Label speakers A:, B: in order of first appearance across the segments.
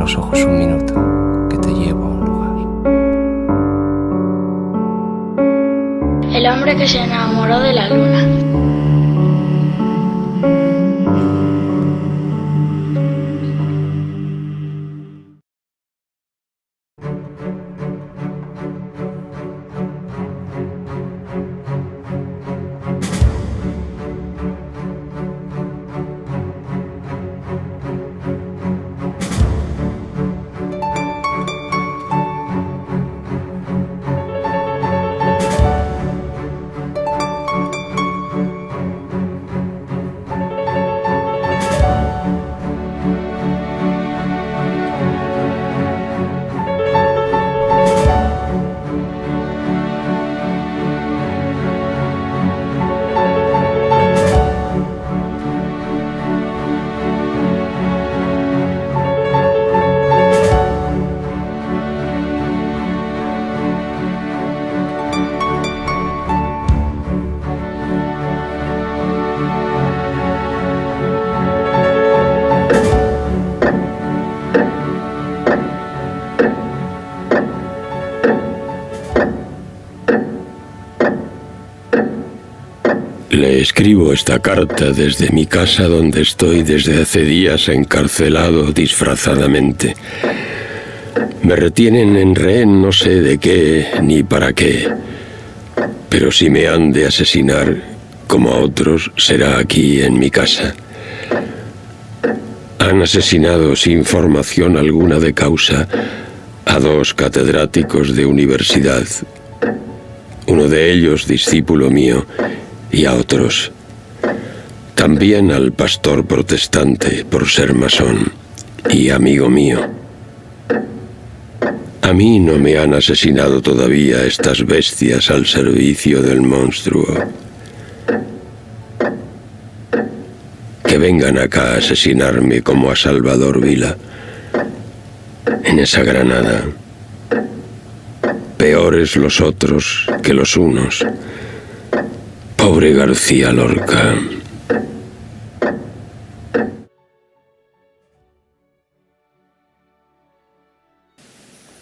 A: los ojos un minuto, que te llevo a un lugar.
B: El hombre que se enamoró de la luna.
C: Le escribo esta carta desde mi casa, donde estoy desde hace días encarcelado disfrazadamente. Me retienen en rehén, no sé de qué ni para qué, pero si me han de asesinar, como a otros, será aquí en mi casa. Han asesinado sin formación alguna de causa a 2 catedráticos de universidad, uno de ellos discípulo mío, y a otros. También al pastor protestante por ser masón y amigo mío. A mí no me han asesinado todavía estas bestias al servicio del monstruo. Que vengan acá a asesinarme como a Salvador Vila, en esa Granada. Peores los otros que los unos. Pobre García Lorca.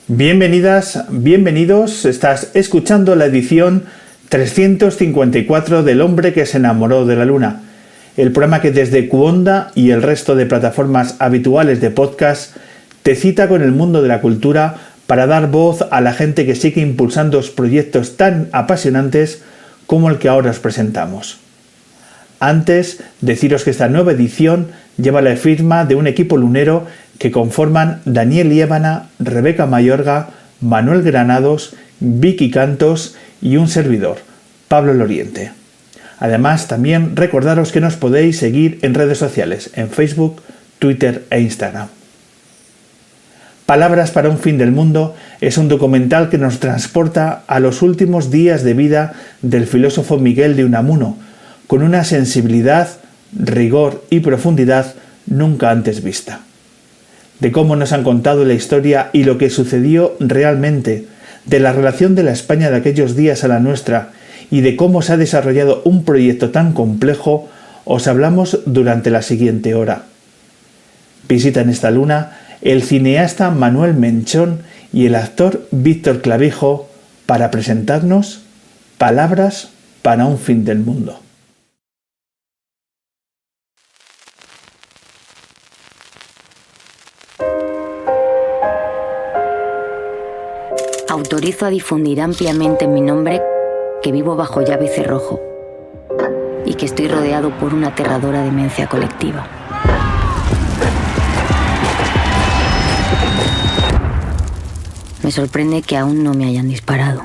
D: Bienvenidas, bienvenidos. Estás escuchando la edición 354 del hombre que se enamoró de la luna. El programa que desde Cuonda y el resto de plataformas habituales de podcast te cita con el mundo de la cultura para dar voz a la gente que sigue impulsando proyectos tan apasionantes como el que ahora os presentamos. Antes, deciros que esta nueva edición lleva la firma de un equipo lunero que conforman Daniel Liébana, Rebeca Mayorga, Manuel Granados, Vicky Cantos y un servidor, Pablo Loriente. Además, también recordaros que nos podéis seguir en redes sociales, en Facebook, Twitter e Instagram. Palabras para un fin del mundo es un documental que nos transporta a los últimos días de vida del filósofo Miguel de Unamuno, con una sensibilidad, rigor y profundidad nunca antes vista. De cómo nos han contado la historia y lo que sucedió realmente, de la relación de la España de aquellos días a la nuestra y de cómo se ha desarrollado un proyecto tan complejo, os hablamos durante la siguiente hora. Visitan esta luna el cineasta Manuel Menchón y el actor Víctor Clavijo para presentarnos Palabras para un fin del mundo.
E: Autorizo a difundir ampliamente en mi nombre que vivo bajo llave y cerrojo y que estoy rodeado por una aterradora demencia colectiva. Me sorprende que aún no me hayan disparado.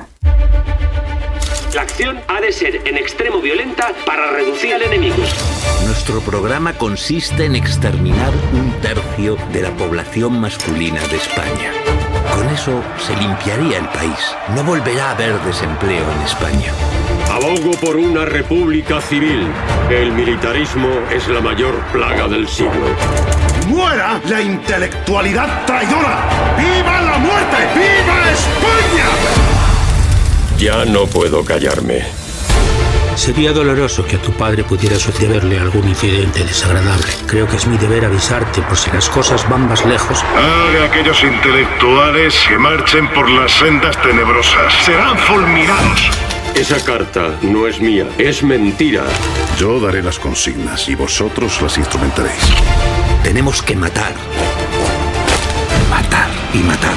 F: La acción ha de ser en extremo violenta para reducir al enemigo.
G: Nuestro programa consiste en exterminar 1/3 de la población masculina de España. Con eso se limpiaría el país. No volverá a haber desempleo en España.
C: Abogo por una república civil. El militarismo es la mayor plaga del siglo.
H: ¡Muera la intelectualidad traidora! ¡Viva la muerte! ¡Viva España!
C: Ya no puedo callarme.
I: Sería doloroso que a tu padre pudiera sucederle algún incidente desagradable. Creo que es mi deber avisarte por si las cosas van más lejos.
H: De aquellos intelectuales que marchen por las sendas tenebrosas serán fulminados.
C: Esa carta no es mía, es mentira.
H: Yo daré las consignas y vosotros las instrumentaréis.
G: Tenemos que matar. Matar y matar.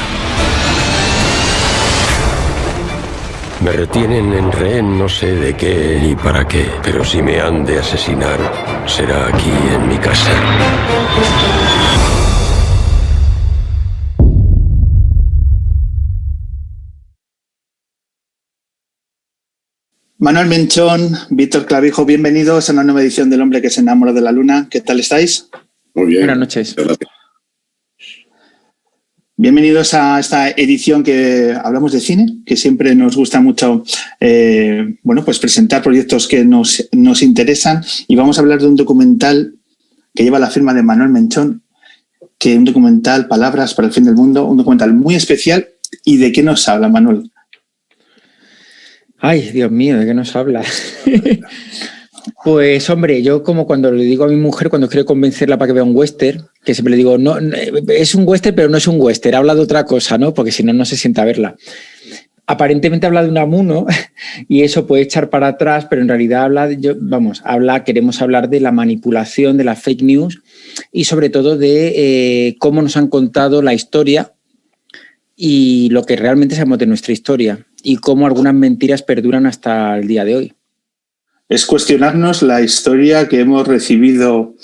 C: Me retienen en rehén no sé de qué ni para qué, pero si me han de asesinar, será aquí en mi casa.
D: Manuel Menchón, Víctor Clavijo, bienvenidos a una nueva edición del Hombre que se enamoró de la Luna. ¿Qué tal estáis?
J: Muy bien.
K: Buenas noches.
D: Bienvenidos a esta edición que hablamos de cine, que siempre nos gusta mucho pues presentar proyectos que nos interesan, y vamos a hablar de un documental que lleva la firma de Manuel Menchón, que es un documental, Palabras para el fin del mundo, un documental muy especial. ¿Y de qué nos habla, Manuel?
K: Ay, Dios mío, ¿de qué nos habla? Pues, hombre, yo como cuando le digo a mi mujer, cuando quiero convencerla para que vea un western, que siempre le digo, no, es un western, pero no es un western, habla de otra cosa, ¿no? Porque si no, no se sienta a verla. Aparentemente habla de Unamuno y eso puede echar para atrás, pero en realidad queremos hablar de la manipulación, de las fake news y sobre todo de cómo nos han contado la historia y lo que realmente sabemos de nuestra historia y cómo algunas mentiras perduran hasta el día de hoy.
D: Es cuestionarnos la historia que hemos recibido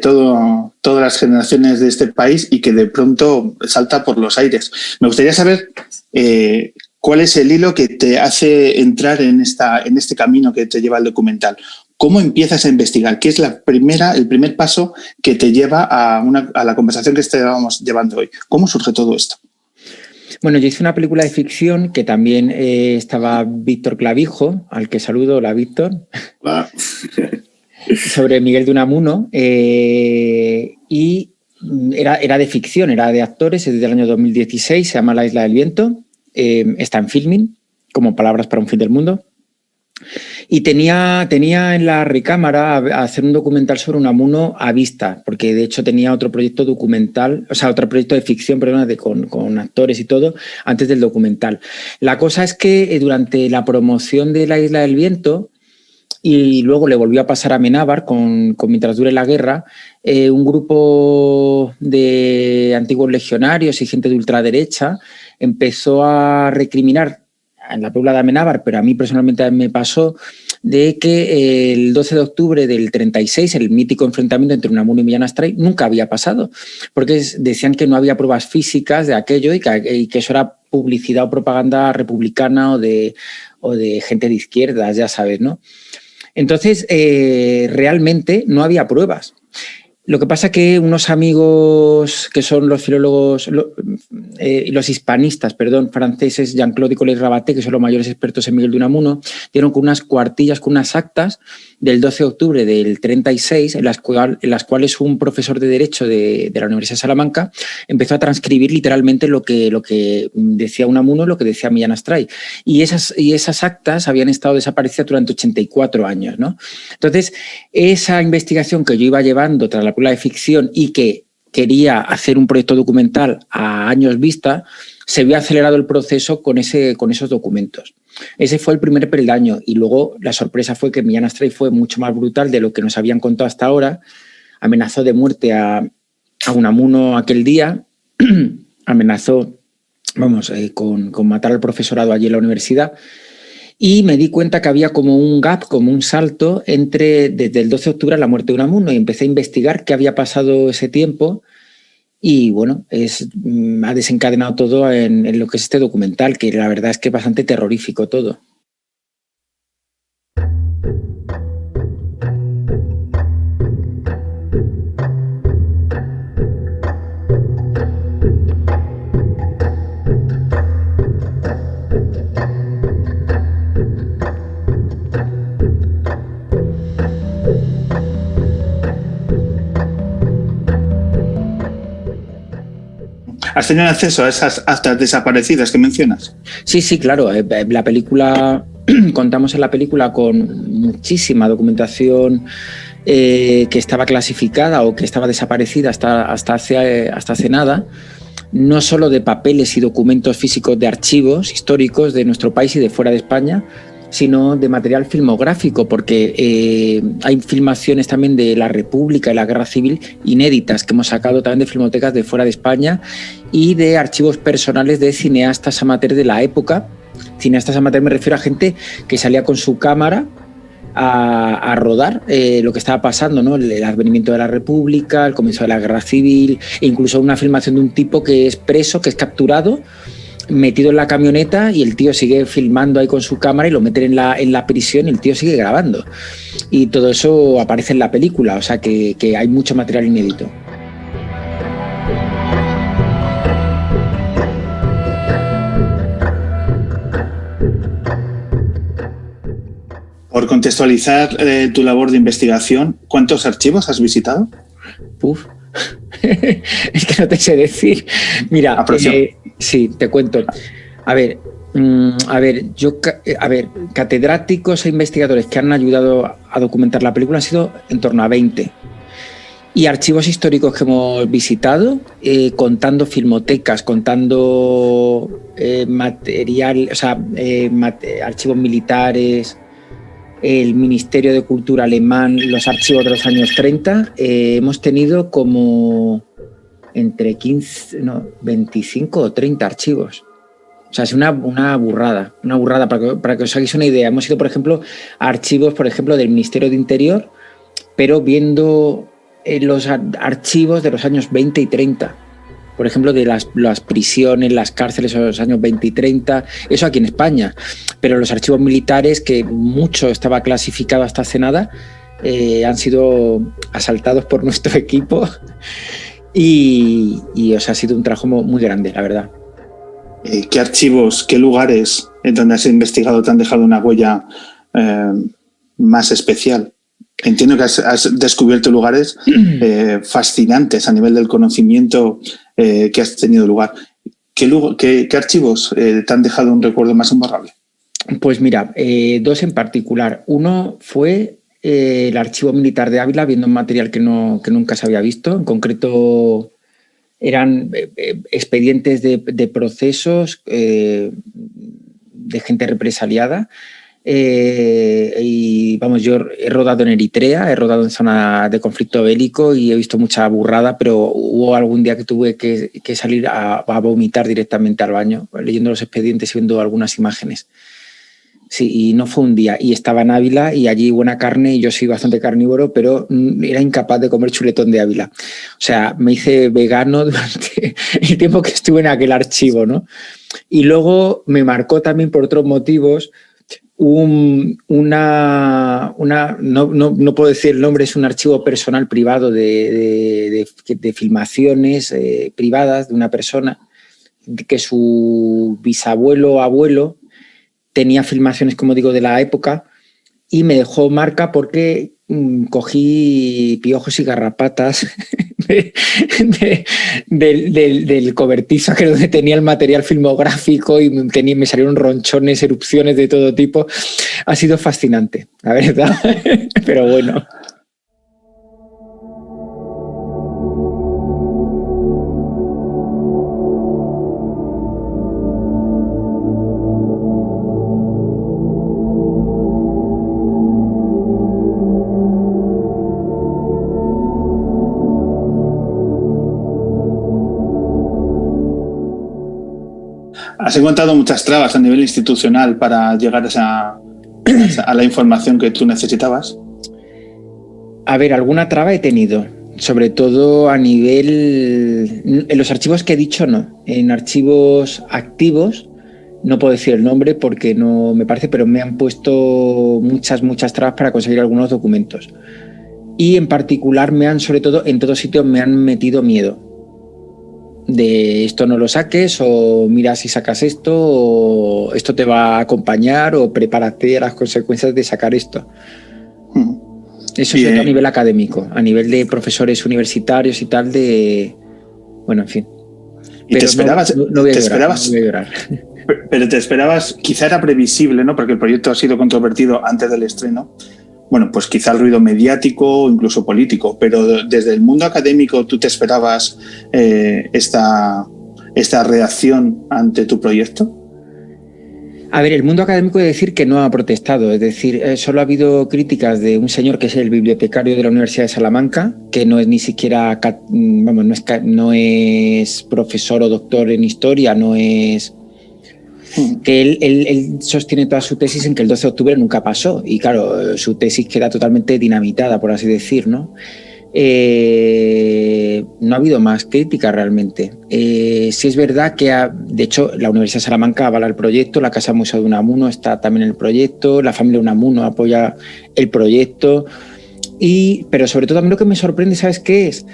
D: todas las generaciones de este país y que de pronto salta por los aires. Me gustaría saber cuál es el hilo que te hace entrar en este camino que te lleva al documental. ¿Cómo empiezas a investigar? ¿Qué es el primer paso que te lleva a la conversación que estábamos llevando hoy? ¿Cómo surge todo esto?
K: Bueno, yo hice una película de ficción que también estaba Víctor Clavijo, al que saludo. Hola, Víctor.
J: Hola.
K: Sobre Miguel de Unamuno. Y era de ficción, era de actores, es del año 2016, se llama La Isla del Viento. Está en Filmin, como Palabras para un fin del mundo. Y tenía en la recámara hacer un documental sobre Unamuno a vista, porque de hecho tenía otro proyecto documental, o sea, otro proyecto de ficción, con actores y todo, antes del documental. La cosa es que durante la promoción de La Isla del Viento, y luego le volvió a pasar a Amenábar mientras dure la guerra, un grupo de antiguos legionarios y gente de ultraderecha empezó a recriminar en la película de Amenábar, pero a mí personalmente me pasó, de que el 12 de octubre del 36, el mítico enfrentamiento entre Unamuno y Millán Astray, nunca había pasado, porque decían que no había pruebas físicas de aquello y que eso era publicidad o propaganda republicana o de gente de izquierdas, ya sabes, ¿no? Entonces, realmente no había pruebas. Lo que pasa es que unos amigos que son los filólogos, los hispanistas, franceses, Jean-Claude y Collet Rabaté, que son los mayores expertos en Miguel de Unamuno, dieron con unas cuartillas, con unas actas del 12 de octubre del 36, en las cuales un profesor de Derecho de la Universidad de Salamanca empezó a transcribir literalmente lo que decía Unamuno, lo que decía Millán Astray. Y esas actas habían estado desaparecidas durante 84 años, ¿no? Entonces, esa investigación que yo iba llevando tras la película de ficción y que quería hacer un proyecto documental a años vista, se vio acelerado el proceso con esos documentos. Ese fue el primer peldaño y luego la sorpresa fue que Millán Astray fue mucho más brutal de lo que nos habían contado hasta ahora. Amenazó de muerte a Unamuno aquel día, amenazó con matar al profesorado allí en la universidad. Y me di cuenta que había como un gap, como un salto desde el 12 de octubre a la muerte de Unamuno, y empecé a investigar qué había pasado ese tiempo y bueno, ha desencadenado todo en lo que es este documental, que la verdad es que es bastante terrorífico todo.
D: ¿Has tenido acceso a esas actas desaparecidas que mencionas?
K: Sí, claro. La película contamos en la película con muchísima documentación que estaba clasificada o que estaba desaparecida hasta hace nada, no solo de papeles y documentos físicos de archivos históricos de nuestro país y de fuera de España, sino de material filmográfico, porque hay filmaciones también de la República y la Guerra Civil inéditas que hemos sacado también de filmotecas de fuera de España y de archivos personales de cineastas amateurs de la época. Cineastas amateurs me refiero a gente que salía con su cámara a rodar lo que estaba pasando, ¿no? El advenimiento de la República, el comienzo de la Guerra Civil, e incluso una filmación de un tipo que es preso, que es capturado, metido en la camioneta, y el tío sigue filmando ahí con su cámara y lo meten en la prisión y el tío sigue grabando. Y todo eso aparece en la película, o sea que hay mucho material inédito.
D: Por contextualizar tu labor de investigación, ¿cuántos archivos has visitado?
K: Uf, es que no te sé decir. Mira, sí, te cuento. A ver, catedráticos e investigadores que han ayudado a documentar la película han sido en torno a 20. Y archivos históricos que hemos visitado, contando filmotecas, contando material, o sea, archivos militares, el Ministerio de Cultura alemán, los archivos de los años 30, hemos tenido como entre 25 o 30 archivos. O sea, es una burrada para que os hagáis una idea. Hemos ido, por ejemplo, a archivos, por ejemplo, del Ministerio de Interior, pero viendo los archivos de los años 20 y 30. Por ejemplo, de las prisiones, las cárceles de los años 20 y 30, eso aquí en España. Pero los archivos militares, que mucho estaba clasificado hasta hace nada, han sido asaltados por nuestro equipo y o sea, ha sido un trabajo muy grande, la verdad.
D: ¿Qué archivos, qué lugares en donde has investigado te han dejado una huella más especial? Entiendo que has descubierto lugares fascinantes a nivel del conocimiento que has tenido lugar. ¿Qué archivos te han dejado un recuerdo más imborrable?
K: Pues mira, dos en particular. Uno fue el Archivo Militar de Ávila, viendo un material que nunca se había visto. En concreto, eran expedientes de procesos de gente represaliada. Y vamos, yo he rodado en Eritrea, he rodado en zona de conflicto bélico y he visto mucha burrada, pero hubo algún día que tuve que salir a vomitar directamente al baño, leyendo los expedientes y viendo algunas imágenes. Sí, y no fue un día. Y estaba en Ávila y allí buena carne, y yo soy bastante carnívoro, pero era incapaz de comer chuletón de Ávila. O sea, me hice vegano durante el tiempo que estuve en aquel archivo, ¿no? Y luego me marcó también por otros motivos. No puedo decir el nombre, es un archivo personal privado de filmaciones privadas de una persona, que su bisabuelo o abuelo tenía filmaciones, como digo, de la época, y me dejó marca porque cogí piojos y garrapatas del cobertizo, que era donde tenía el material filmográfico, y me salieron ronchones, erupciones de todo tipo. Ha sido fascinante, la verdad, pero bueno.
D: Has encontrado muchas trabas a nivel institucional para llegar a la información que tú necesitabas.
K: A ver, alguna traba he tenido, sobre todo a nivel... En los archivos que he dicho, no. En archivos activos, no puedo decir el nombre porque no me parece, pero me han puesto muchas trabas para conseguir algunos documentos. Y en particular sobre todo, en todos sitios me han metido miedo. De esto no lo saques, o mira si sacas esto, o esto te va a acompañar, o prepárate a las consecuencias de sacar esto. Eso es a nivel académico, a nivel de profesores universitarios y tal, bueno, en fin.
D: ¿Y te esperabas?
K: No voy a llorar.
D: Pero te esperabas, quizá era previsible, ¿no? Porque el proyecto ha sido controvertido antes del estreno. Bueno, pues quizá el ruido mediático o incluso político, pero desde el mundo académico, ¿tú te esperabas esta reacción ante tu proyecto?
K: A ver, el mundo académico debe decir que no ha protestado, es decir, solo ha habido críticas de un señor que es el bibliotecario de la Universidad de Salamanca, que no es ni siquiera, vamos, no es profesor o doctor en historia, no es... que él sostiene toda su tesis en que el 12 de octubre nunca pasó, y claro, su tesis queda totalmente dinamitada, por así decir, ¿no? No ha habido más crítica realmente. Sí es verdad que, de hecho, la Universidad de Salamanca avala el proyecto, la Casa Museo de Unamuno está también en el proyecto, la familia Unamuno apoya el proyecto, pero sobre todo a mí lo que me sorprende, ¿sabes qué es?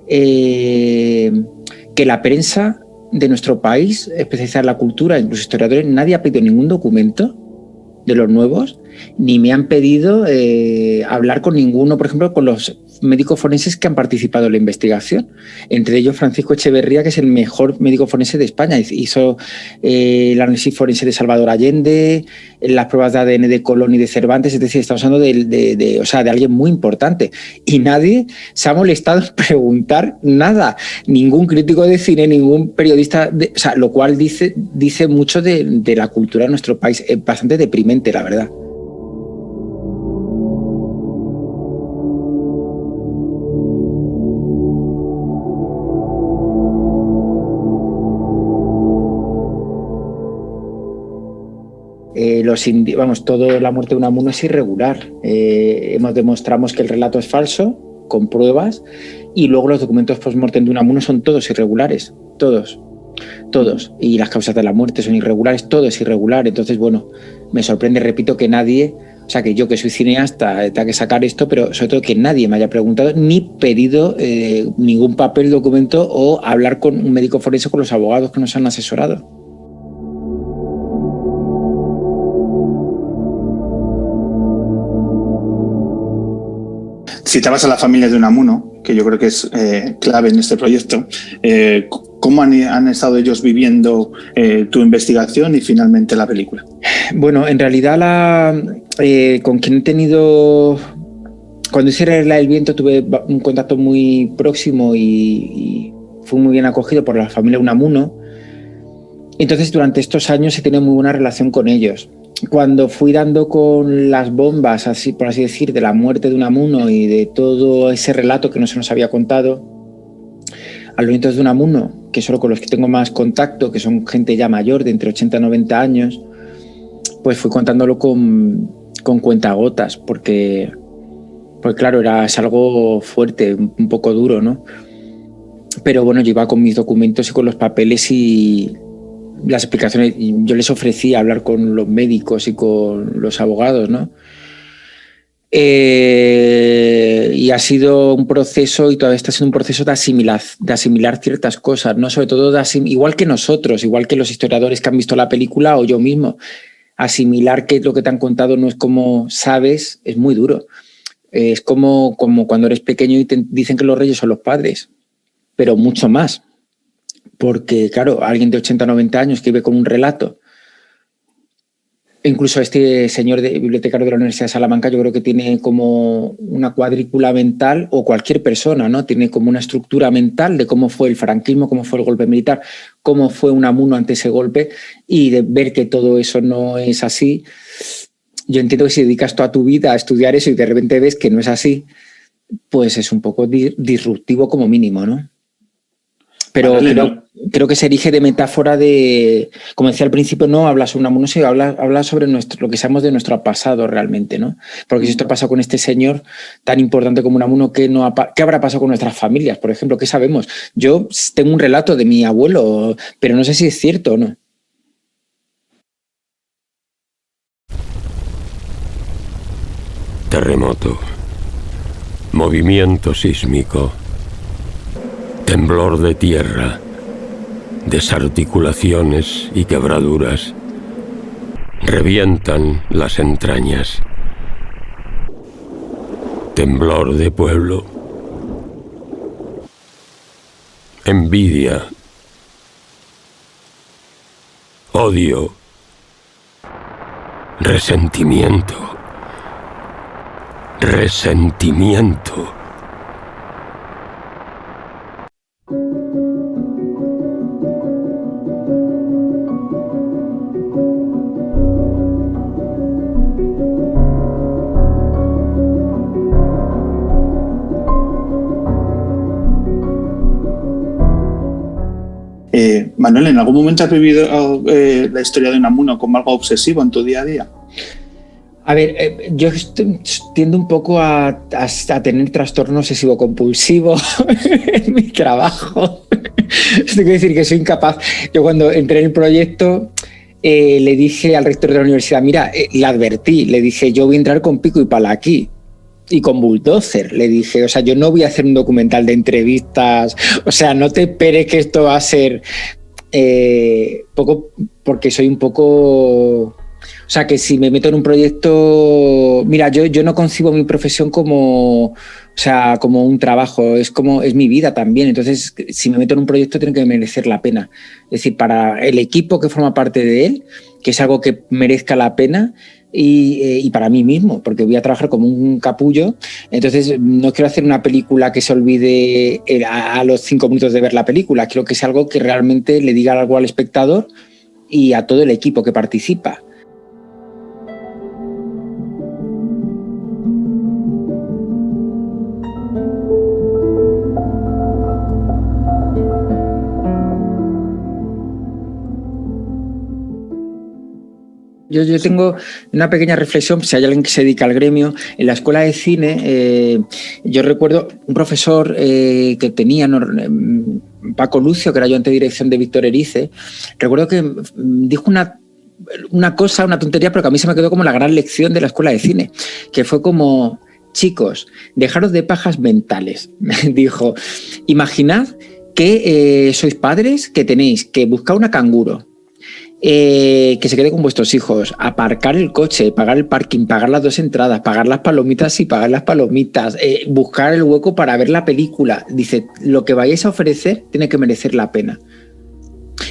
K: Que la prensa de nuestro país, especializada en la cultura, incluso historiadores, nadie ha pedido ningún documento de los nuevos, ni me han pedido hablar con ninguno, por ejemplo, con los médicos forenses que han participado en la investigación. Entre ellos Francisco Echeverría, que es el mejor médico forense de España. Hizo el análisis forense de Salvador Allende, las pruebas de ADN de Colón y de Cervantes. Es decir, estamos hablando de alguien muy importante. Y nadie se ha molestado en preguntar nada. Ningún crítico de cine, ningún periodista. Lo cual dice mucho de la cultura de nuestro país. Es bastante deprimente, la verdad. Toda la muerte de Unamuno es irregular. Demostramos que el relato es falso, con pruebas, y luego los documentos post-mortem de Unamuno son todos irregulares, todos. Y las causas de la muerte son irregulares, todo es irregular. Entonces, bueno, me sorprende, repito, que nadie, que yo que soy cineasta tenga que sacar esto, pero sobre todo que nadie me haya preguntado ni pedido ningún papel, documento o hablar con un médico forense, con los abogados que nos han asesorado.
D: Citabas a la familia de Unamuno, que yo creo que es clave en este proyecto. ¿Cómo han estado ellos viviendo tu investigación y finalmente la película?
K: Bueno, en realidad con quien he tenido... Cuando hice La del Viento tuve un contacto muy próximo y fui muy bien acogido por la familia Unamuno. Entonces, durante estos años he tenido muy buena relación con ellos. Cuando fui dando con las bombas, así por así decir, de la muerte de Unamuno y de todo ese relato que no se nos había contado, a los nietos de Unamuno, que son con los que tengo más contacto, que son gente ya mayor, de entre 80 y 90 años, pues fui contándolo con cuentagotas, porque claro, es algo fuerte, un poco duro, ¿no? Pero bueno, yo iba con mis documentos y con los papeles y las explicaciones. Yo les ofrecía hablar con los médicos y con los abogados, ¿no? Y ha sido un proceso, y todavía está siendo un proceso de asimilar ciertas cosas, ¿no? Sobre todo igual que nosotros, igual que los historiadores que han visto la película o yo mismo, asimilar que lo que te han contado no es como sabes, es muy duro. Es como cuando eres pequeño y te dicen que los reyes son los padres, pero mucho más. Porque, claro, alguien de 80 o 90 años que vive con un relato, incluso este señor bibliotecario de la Universidad de Salamanca, yo creo que tiene como una cuadrícula mental, o cualquier persona, ¿no? Tiene como una estructura mental de cómo fue el franquismo, cómo fue el golpe militar, cómo fue Unamuno ante ese golpe, y de ver que todo eso no es así. Yo entiendo que si dedicas toda tu vida a estudiar eso y de repente ves que no es así, pues es un poco disruptivo como mínimo, ¿no? Pero creo que se erige de metáfora de, como decía al principio, no habla sobre Unamuno, sino habla sobre lo que sabemos de nuestro pasado realmente, ¿no? Porque si esto pasa con este señor tan importante como Unamuno, ¿qué habrá pasado con nuestras familias, por ejemplo? ¿Qué sabemos? Yo tengo un relato de mi abuelo, pero no sé si es cierto o no.
C: Terremoto, movimiento sísmico, temblor de tierra, desarticulaciones y quebraduras, revientan las entrañas. Temblor de pueblo, envidia, odio, resentimiento.
D: Manuel, ¿en algún momento has vivido la historia de Unamuno como algo obsesivo en tu día a día?
K: A ver, yo tiendo un poco a tener trastorno obsesivo-compulsivo en mi trabajo. Esto quiere decir que soy incapaz. Yo cuando entré en el proyecto le dije al rector de la universidad, mira, le advertí, le dije, yo voy a entrar con pico y pala aquí. Y con bulldozer, le dije, o sea, yo no voy a hacer un documental de entrevistas, o sea, no te esperes que esto va a ser poco, porque soy un poco... O sea, que si me meto en un proyecto... Mira, yo no concibo mi profesión como un trabajo, es mi vida también. Entonces, si me meto en un proyecto tiene que merecer la pena. Es decir, para el equipo que forma parte de él, que es algo que merezca la pena, y para mí mismo, porque voy a trabajar como un capullo. Entonces, no quiero hacer una película que se olvide a los 5 minutos de ver la película. Quiero que sea algo que realmente le diga algo al espectador y a todo el equipo que participa. Yo tengo una pequeña reflexión, si hay alguien que se dedica al gremio. En la escuela de cine, yo recuerdo un profesor que tenía, Paco Lucio, que era ayudante de dirección de Víctor Erice. Recuerdo que dijo una cosa, una tontería, pero que a mí se me quedó como la gran lección de la escuela de cine, que fue como, chicos, dejaros de pajas mentales. Dijo, imaginad que sois padres, que tenéis que buscar una canguro, que se quede con vuestros hijos, aparcar el coche, pagar el parking, pagar las 2 entradas, pagar las palomitas y pagar las palomitas, buscar el hueco para ver la película. Dice, lo que vayáis a ofrecer tiene que merecer la pena.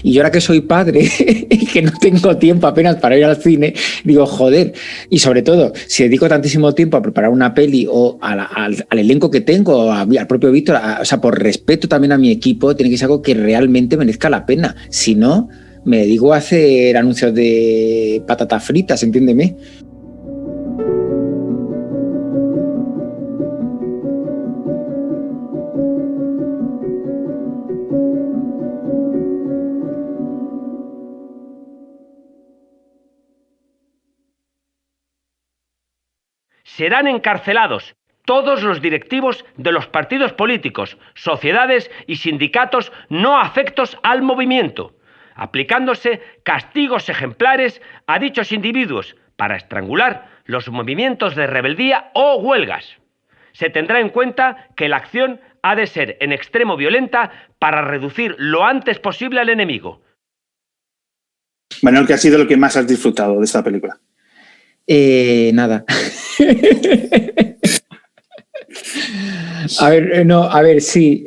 K: Y yo ahora que soy padre y que no tengo tiempo apenas para ir al cine, digo, joder, y sobre todo, si dedico tantísimo tiempo a preparar una peli o al elenco que tengo, al propio Víctor, o sea, por respeto también a mi equipo, tiene que ser algo que realmente merezca la pena. Si no, me dedico a hacer anuncios de patatas fritas, entiéndeme.
F: Serán encarcelados todos los directivos de los partidos políticos, sociedades y sindicatos no afectos al movimiento, aplicándose castigos ejemplares a dichos individuos para estrangular los movimientos de rebeldía o huelgas. Se tendrá en cuenta que la acción ha de ser en extremo violenta para reducir lo antes posible al enemigo.
D: Manuel, ¿qué ha sido lo que más has disfrutado de esta película?
K: Nada. A ver, sí,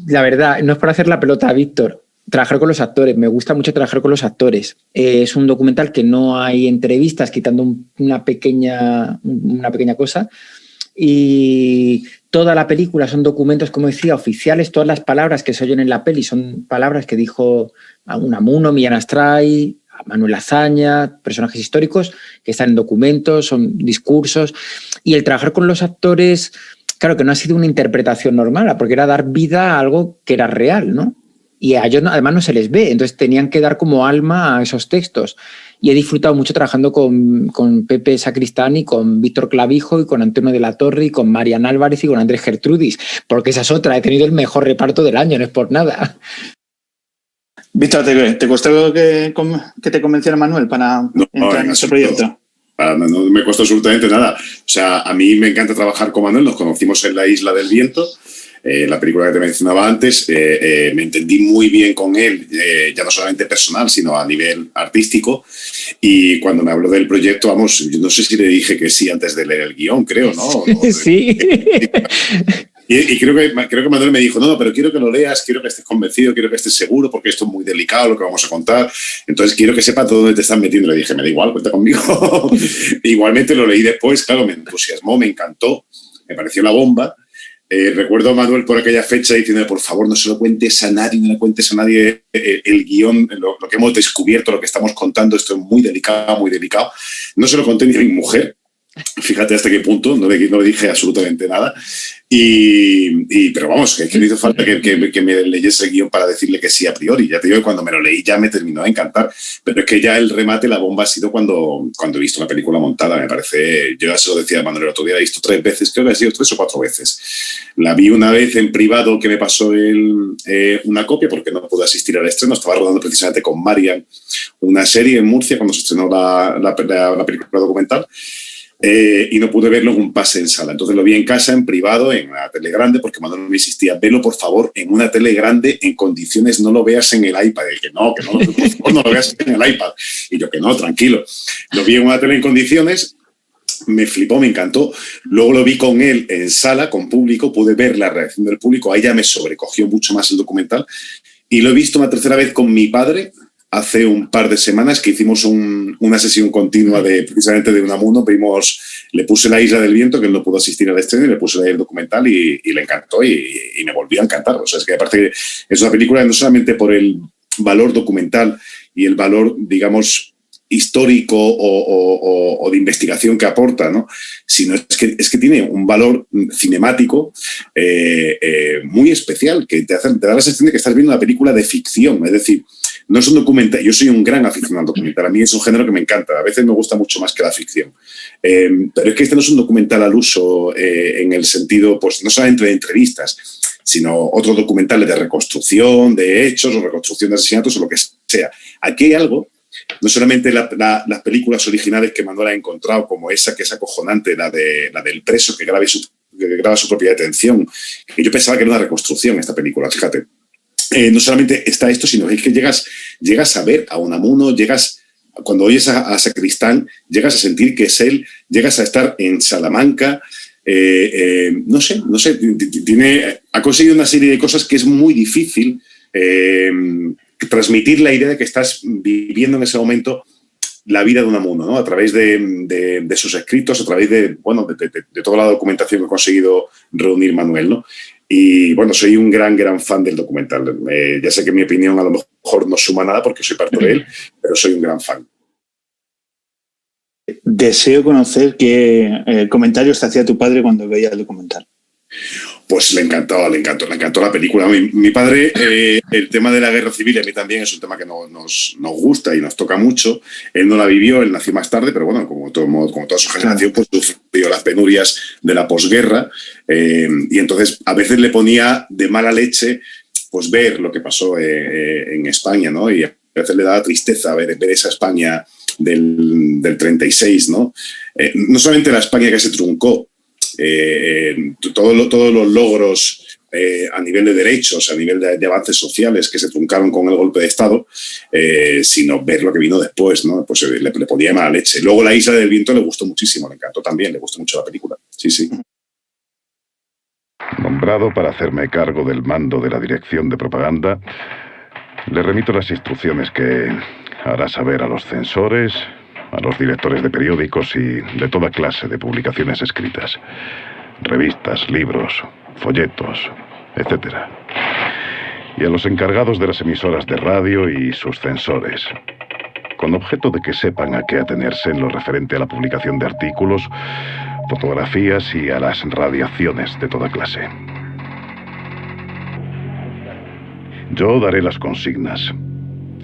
K: la verdad, no es por hacer la pelota a Víctor. Trabajar con los actores, me gusta mucho trabajar con los actores. Es un documental que no hay entrevistas, quitando una pequeña cosa. Y toda la película son documentos, como decía, oficiales. Todas las palabras que se oyen en la peli son palabras que dijo Unamuno, Millán Astray, Manuel Azaña, personajes históricos que están en documentos, son discursos. Y el trabajar con los actores, claro que no ha sido una interpretación normal, porque era dar vida a algo que era real, ¿no? Y a ellos además no se les ve, entonces tenían que dar como alma a esos textos. Y he disfrutado mucho trabajando con Pepe Sacristán y con Víctor Clavijo y con Antonio de la Torre y con Marian Álvarez y con Andrés Gertrudis, porque esa es otra, he tenido el mejor reparto del año, no es por nada.
D: Víctor, ¿te costó que te convenciera Manuel para entrar en ese proyecto?
J: No me costó absolutamente nada. O sea, a mí me encanta trabajar con Manuel, nos conocimos en La Isla del Viento, la película que te mencionaba antes. Me entendí muy bien con él, ya no solamente personal, sino a nivel artístico. Y cuando me habló del proyecto, vamos, yo no sé si le dije que sí antes de leer el guión, creo, ¿no?
K: Sí.
J: Y creo que Manuel me dijo, no, pero quiero que lo leas, quiero que estés convencido, quiero que estés seguro, porque esto es muy delicado lo que vamos a contar. Entonces quiero que sepas dónde te estás metiendo. Le dije, me da igual, cuenta conmigo. Igualmente lo leí después, claro, me entusiasmó, me encantó, me pareció la bomba. Recuerdo a Manuel por aquella fecha diciendo, por favor, no se lo cuentes a nadie, no le cuentes a nadie el guión, lo que hemos descubierto, lo que estamos contando, esto es muy delicado, muy delicado. No se lo conté ni a mi mujer. Fíjate hasta qué punto, no le dije absolutamente nada. Pero vamos, que no hizo falta que me leyese el guión para decirle que sí a priori. Ya te digo que cuando me lo leí ya me terminó de encantar. Pero es que ya el remate, la bomba ha sido cuando he visto la película montada. Me parece, yo ya se lo decía a Manuel el otro día, la he visto 3 veces, creo que ha sido 3 o 4 veces. La vi una vez en privado que me pasó una copia porque no pude asistir al estreno. Estaba rodando precisamente con Marian una serie en Murcia cuando se estrenó la película documental. Y no pude verlo en un pase en sala. Entonces lo vi en casa, en privado, en una tele grande, porque Manuel me insistía, velo por favor en una tele grande, en condiciones, no lo veas en el iPad. Y que no, por favor, no lo veas en el iPad. Y yo que no, tranquilo. Lo vi en una tele en condiciones, me flipó, me encantó. Luego lo vi con él en sala, con público, pude ver la reacción del público, ahí ya me sobrecogió mucho más el documental. Y lo he visto una tercera vez con mi padre, hace un par de semanas que hicimos una sesión continua precisamente de Unamuno. Le puse La Isla del Viento, que él no pudo asistir al estreno, y le puse el documental y le encantó y me volvió a encantar. O sea, es que aparte es una película no solamente por el valor documental y el valor, digamos, histórico o de investigación que aporta, ¿no? Sino es que tiene un valor cinemático muy especial, que te da la sensación de que estás viendo una película de ficción. Es decir, no es un documental. Yo soy un gran aficionado al documental. A mí es un género que me encanta. A veces me gusta mucho más que la ficción. Pero es que este no es un documental al uso en el sentido, pues, no solamente de entrevistas, sino otros documentales de reconstrucción de hechos o reconstrucción de asesinatos o lo que sea. Aquí hay algo, no solamente las películas originales que Manuel ha encontrado, como esa que es acojonante, la del preso que graba su propia detención, que yo pensaba que era una reconstrucción esta película, fíjate. No solamente está esto, sino que llegas a ver a Unamuno, cuando oyes a Sacristán, llegas a sentir que es él, llegas a estar en Salamanca, no sé, ha conseguido una serie de cosas que es muy difícil transmitir la idea de que estás viviendo en ese momento la vida de Unamuno, ¿no? A través de sus escritos, a través de toda la documentación que ha conseguido reunir Manuel, ¿no? Y bueno, soy un gran fan del documental. Ya sé que mi opinión a lo mejor no suma nada porque soy parte de él, pero soy un gran fan.
D: Deseo conocer qué comentarios te hacía tu padre cuando veía el documental.
J: Pues le encantó la película. Mi padre, el tema de la guerra civil, a mí también es un tema que nos gusta y nos toca mucho. Él no la vivió, él nació más tarde, pero bueno, como toda su generación, pues sufrió las penurias de la posguerra. Y entonces a veces le ponía de mala leche pues ver lo que pasó en España, ¿no? Y a veces le daba tristeza ver esa España del 36, ¿no? No solamente la España que se truncó, todos los logros a nivel de derechos, a nivel de avances sociales que se truncaron con el golpe de Estado, sino ver lo que vino después, ¿no? Pues le ponía mala leche. Luego La Isla del Viento le gustó muchísimo, le encantó también, le gustó mucho la película. Sí.
L: Nombrado para hacerme cargo del mando de la dirección de propaganda, le remito las instrucciones que hará saber a los censores, a los directores de periódicos y de toda clase de publicaciones escritas, revistas, libros, folletos, etc. Y a los encargados de las emisoras de radio y sus censores, con objeto de que sepan a qué atenerse en lo referente a la publicación de artículos, fotografías y a las radiaciones de toda clase. Yo daré las consignas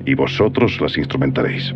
L: y vosotros las instrumentaréis.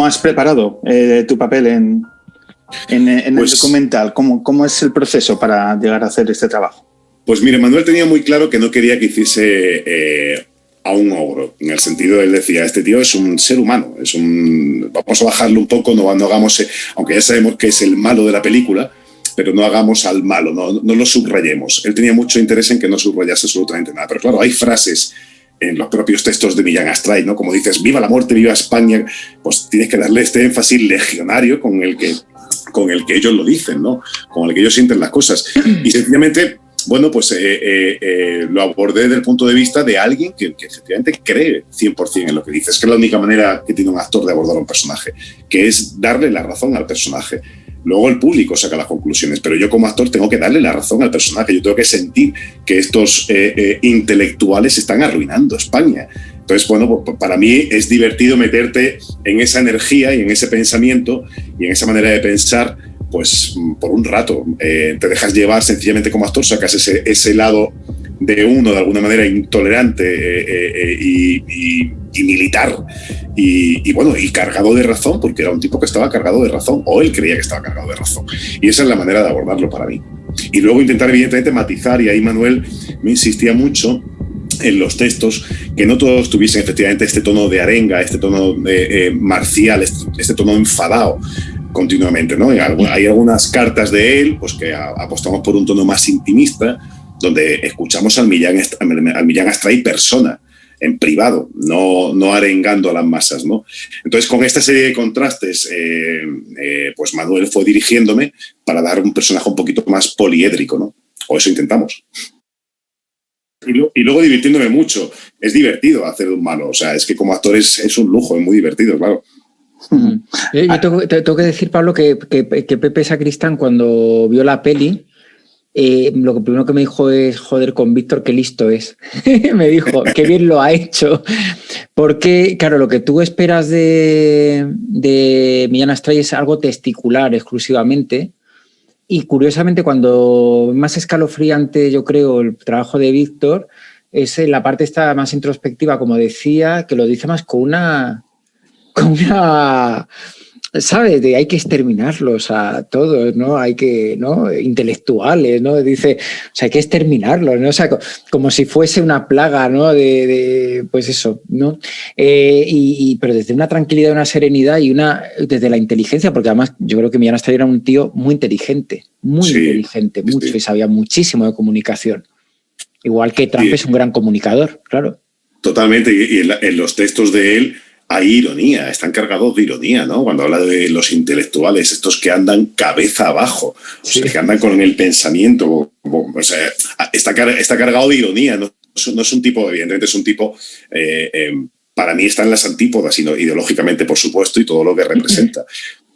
D: ¿Cómo has preparado tu papel en el documental? ¿Cómo es el proceso para llegar a hacer este trabajo?
J: Pues mire, Manuel tenía muy claro que no quería que hiciese a un ogro, en el sentido de él decía, este tío es un ser humano, vamos a bajarlo un poco, no hagamos, aunque ya sabemos que es el malo de la película, pero no hagamos al malo, no lo subrayemos. Él tenía mucho interés en que no subrayase absolutamente nada, pero claro, hay frases en los propios textos de Millán Astray, ¿no? Como dices, viva la muerte, viva España, pues tienes que darle este énfasis legionario con el que ellos lo dicen, ¿no? Con el que ellos sienten las cosas. Y sencillamente, bueno, pues lo abordé desde el punto de vista de alguien que efectivamente cree 100% en lo que dice. Es que es la única manera que tiene un actor de abordar a un personaje, que es darle la razón al personaje. Luego el público saca las conclusiones, pero yo como actor tengo que darle la razón al personaje. Yo tengo que sentir que estos intelectuales están arruinando España. Entonces, bueno, pues para mí es divertido meterte en esa energía y en ese pensamiento y en esa manera de pensar, pues por un rato. Te dejas llevar sencillamente como actor, sacas ese lado de uno de alguna manera intolerante y militar y bueno, y cargado de razón, porque era un tipo que estaba cargado de razón, o él creía que estaba cargado de razón, y esa es la manera de abordarlo para mí. Y luego intentar evidentemente matizar, y ahí Manuel me insistía mucho en los textos, que no todos tuviesen efectivamente este tono de arenga, este tono marcial, este tono enfadado continuamente, ¿no? Hay algunas cartas de él pues que apostamos por un tono más intimista, donde escuchamos al Millán Astray persona, en privado, no arengando a las masas, ¿no? Entonces, con esta serie de contrastes, pues Manuel fue dirigiéndome para dar un personaje un poquito más poliédrico, ¿no? O eso intentamos. Y luego divirtiéndome mucho. Es divertido hacer de un malo. O sea, es que como actor es un lujo, es muy divertido, claro.
K: Yo tengo que decir, Pablo, que Pepe Sacristán, cuando vio la peli, lo que primero que me dijo es, joder, con Víctor, qué listo es. Me dijo, qué bien lo ha hecho. Porque, claro, lo que tú esperas de Millán Astray es algo testicular exclusivamente. Y curiosamente, cuando más escalofriante, yo creo, el trabajo de Víctor, es la parte esta más introspectiva, como decía, que lo dice más con una ¿sabes? Hay que exterminarlos a todos, ¿no? Hay que, ¿no? Intelectuales, ¿no? Dice, o sea, hay que exterminarlos, ¿no? O sea, como si fuese una plaga, ¿no? Pues eso, ¿no? Pero desde una tranquilidad, una serenidad y desde la inteligencia, porque además yo creo que Millán Astray era un tío muy inteligente, mucho, y sabía muchísimo de comunicación. Igual que Trump es un gran comunicador, claro.
J: Totalmente, y en los textos de él hay ironía, están cargados de ironía, ¿no? Cuando habla de los intelectuales, estos que andan cabeza abajo, o sea, que andan con el pensamiento, o sea, está cargado de ironía, no es un tipo, evidentemente es un tipo, para mí está en las antípodas, ideológicamente, por supuesto, y todo lo que representa.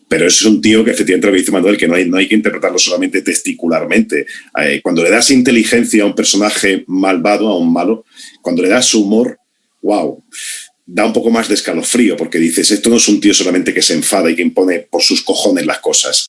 J: Pero es un tío que efectivamente lo que dice Manuel, que no hay que interpretarlo solamente testicularmente. Cuando le das inteligencia a un personaje malvado, a un malo, cuando le das humor, wow, da un poco más de escalofrío, porque dices, esto no es un tío solamente que se enfada y que impone por sus cojones las cosas.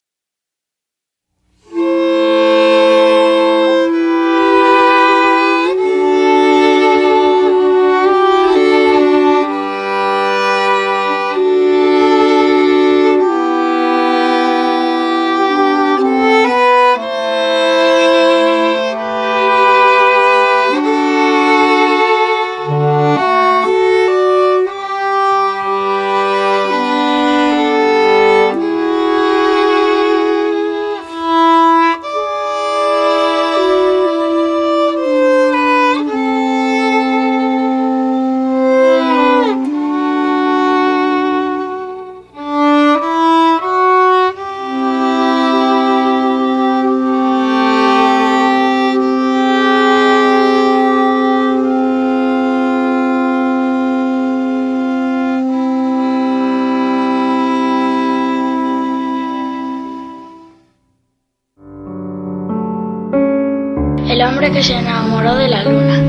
B: El hombre que se enamoró de la luna.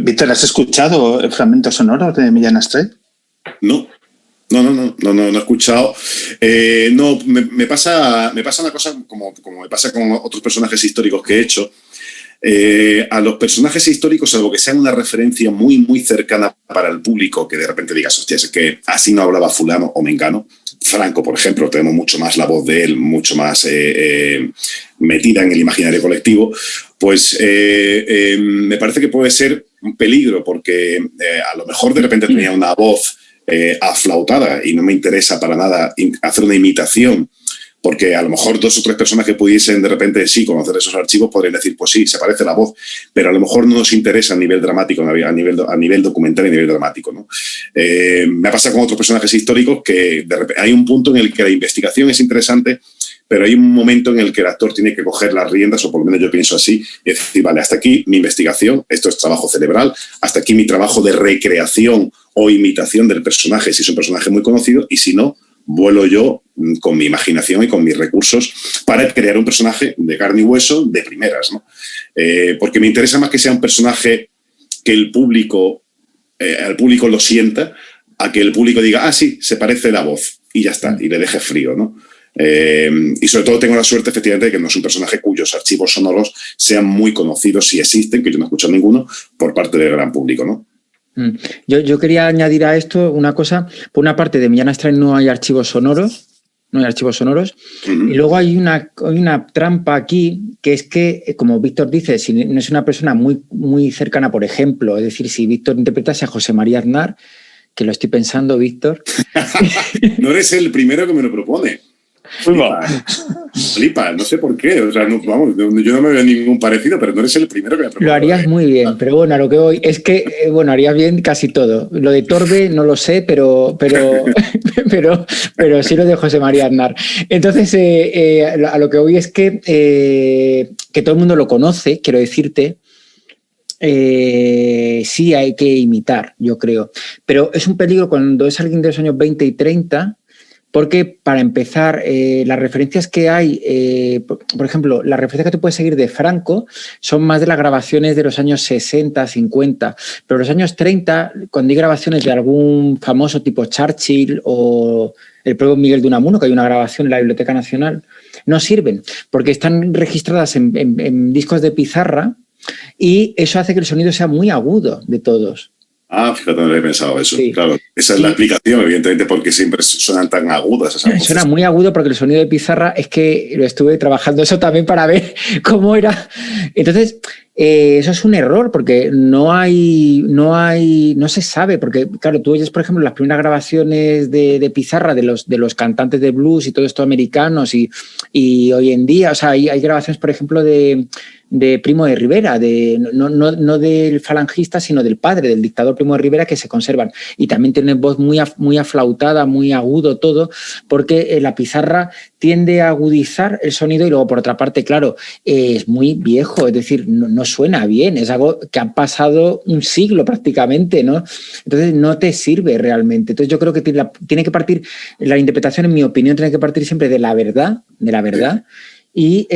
D: Víctor, ¿has escuchado fragmentos sonoros de Millán Astray?
J: No he escuchado. Me pasa una cosa como me pasa con otros personajes históricos que he hecho. A los personajes históricos, salvo que sean una referencia muy, muy cercana para el público, que de repente digas, hostia, es que así no hablaba fulano o mengano. Franco, por ejemplo, tenemos mucho más la voz de él, mucho más metida en el imaginario colectivo, pues me parece que puede ser un peligro, porque a lo mejor de repente tenía una voz aflautada y no me interesa para nada hacer una imitación, porque a lo mejor 2 o 3 personas que pudiesen de repente sí conocer esos archivos podrían decir, pues sí, se parece la voz, pero a lo mejor no nos interesa a nivel dramático, a nivel documental y a nivel dramático, ¿no? Me pasa con otros personajes históricos que de repente, hay un punto en el que la investigación es interesante, pero hay un momento en el que el actor tiene que coger las riendas, o por lo menos yo pienso así, y decir, vale, hasta aquí mi investigación, esto es trabajo cerebral, hasta aquí mi trabajo de recreación o imitación del personaje, si es un personaje muy conocido, y si no, vuelo yo con mi imaginación y con mis recursos para crear un personaje de carne y hueso de primeras, ¿no? Porque me interesa más que sea un personaje que el público lo sienta, a que el público diga, ah, sí, se parece la voz, y ya está, y le deje frío, ¿no? Y sobre todo tengo la suerte, efectivamente, de que no es un personaje cuyos archivos sonoros sean muy conocidos, si existen, que yo no he escuchado ninguno, por parte del gran público, ¿no?
K: Yo quería añadir a esto una cosa. Por una parte, de Millán Astral no hay archivos sonoros, y luego hay una trampa aquí, que es que, como Víctor dice, si no es una persona muy, muy cercana, por ejemplo, es decir, si Víctor interpretase a José María Aznar, que lo estoy pensando, Víctor.
J: No eres el primero que me lo propone. Flipa, no sé por qué, o sea, no, vamos, yo no me veo ningún parecido, pero no eres el primero que me propone.
K: Lo harías muy bien, pero bueno, a lo que voy es que, bueno, harías bien casi todo. Lo de Torbe no lo sé, pero sí lo de José María Aznar. Entonces, a lo que voy es que todo el mundo lo conoce, quiero decirte. Sí hay que imitar, yo creo. Pero es un peligro cuando es alguien de los años 20 y 30, porque, para empezar, las referencias que hay, por ejemplo, las referencias que tú puedes seguir de Franco son más de las grabaciones de los años 60, 50, pero los años 30, cuando hay grabaciones de algún famoso tipo Churchill o el propio Miguel de Unamuno, que hay una grabación en la Biblioteca Nacional, no sirven, porque están registradas en discos de pizarra, y eso hace que el sonido sea muy agudo de todos.
J: Ah, fíjate, no había pensado eso. Sí. Claro, esa es la explicación, evidentemente, porque siempre suenan tan agudas esas voces.
K: Suena muy agudo porque el sonido de pizarra, es que lo estuve trabajando eso también para ver cómo era. Entonces, eso es un error, porque no se sabe, porque claro, tú oyes, por ejemplo, las primeras grabaciones de pizarra de los cantantes de blues y todo esto americanos, y hoy en día, o sea, hay grabaciones, por ejemplo, de Primo de Rivera, no del falangista, sino del padre, del dictador Primo de Rivera, que se conservan. Y también tienen voz muy aflautada, muy agudo todo, porque la pizarra tiende a agudizar el sonido, y luego, por otra parte, claro, es muy viejo, es decir, no suena bien, es algo que ha pasado un siglo prácticamente, ¿no? Entonces no te sirve realmente. Entonces yo creo que tiene que partir, la interpretación, en mi opinión, tiene que partir siempre de la verdad. Y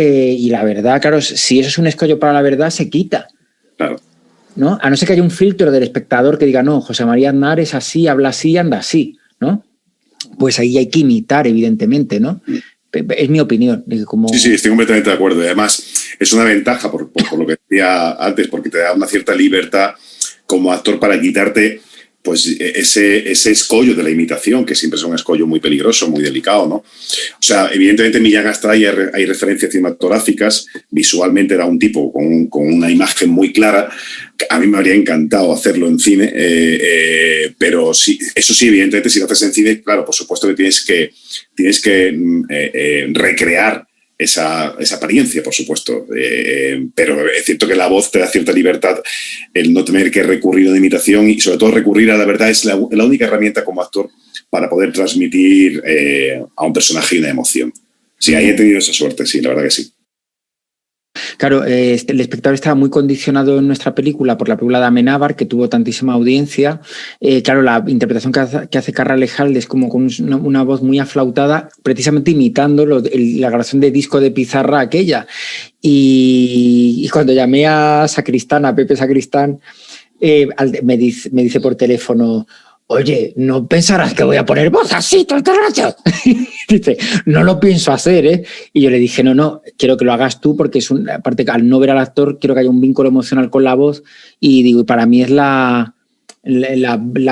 K: la verdad, claro, si eso es un escollo para la verdad, se quita.
J: Claro.
K: ¿No? A no ser que haya un filtro del espectador que diga, no, José María Aznar es así, habla así, anda así, ¿no? Pues ahí hay que imitar, evidentemente, ¿no? Es mi opinión.
J: Sí, estoy completamente de acuerdo. Y además, es una ventaja, por lo que decía antes, porque te da una cierta libertad como actor para quitarte, pues, ese escollo de la imitación, que siempre es un escollo muy peligroso, muy delicado, ¿no? O sea, evidentemente en Millán Astray hay referencias cinematográficas, visualmente era un tipo con una imagen muy clara. A mí me habría encantado hacerlo en cine, pero sí, eso sí, evidentemente, si lo haces en cine, claro, por supuesto que tienes que recrear esa apariencia, por supuesto, pero es cierto que la voz te da cierta libertad, el no tener que recurrir a una imitación, y sobre todo recurrir a la verdad es la única herramienta como actor para poder transmitir a un personaje una emoción. Sí, ahí he tenido esa suerte, sí, la verdad que sí.
K: Claro, el espectador estaba muy condicionado en nuestra película por la película de Amenábar, que tuvo tantísima audiencia. Claro, la interpretación que hace Carra Lejalde es como con una voz muy aflautada, precisamente imitando la grabación de disco de pizarra aquella. Y cuando llamé a Pepe Sacristán, me dice por teléfono, oye, no pensarás que voy a poner voz así todo el rato. Dice, no lo pienso hacer, ¿eh? Y yo le dije, no, quiero que lo hagas tú porque aparte al no ver al actor, quiero que haya un vínculo emocional con la voz y digo, para mí es la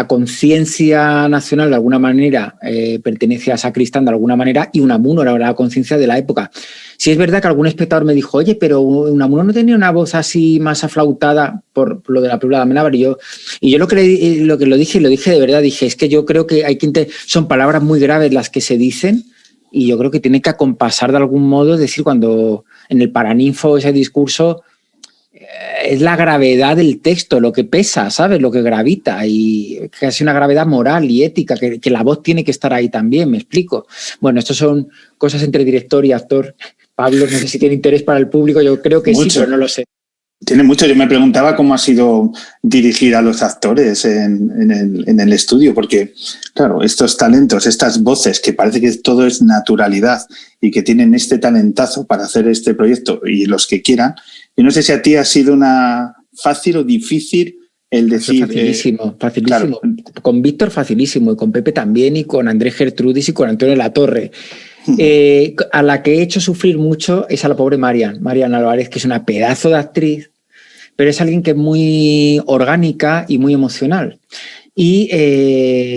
K: conciencia nacional de alguna manera, pertenece a Sacristán de alguna manera y Unamuno era la conciencia de la época. Sí es verdad que algún espectador me dijo, oye, pero Unamuno no tenía una voz así más aflautada por lo de la película de Amenábar y yo lo que lo dije de verdad, dije, es que yo creo que son palabras muy graves las que se dicen y yo creo que tiene que acompasar de algún modo, es decir, cuando en el Paraninfo ese discurso es la gravedad del texto, lo que pesa, ¿sabes? Lo que gravita y casi una gravedad moral y ética, que la voz tiene que estar ahí también, ¿me explico? Bueno, esto son cosas entre director y actor. Pablo, no sé si tiene interés para el público, yo creo que mucho. Sí, pero no lo sé.
D: Tiene mucho. Yo me preguntaba cómo ha sido dirigir a los actores en el estudio, porque, claro, estos talentos, estas voces, que parece que todo es naturalidad y que tienen este talentazo para hacer este proyecto y los que quieran. Yo no sé si a ti ha sido una fácil o difícil el decir...
K: Facilísimo. Claro. Con Víctor facilísimo, y con Pepe también, y con Andrés Gertrudis y con Antonio Latorre. A la que he hecho sufrir mucho es a la pobre Marian Álvarez, que es una pedazo de actriz, pero es alguien que es muy orgánica y muy emocional. Y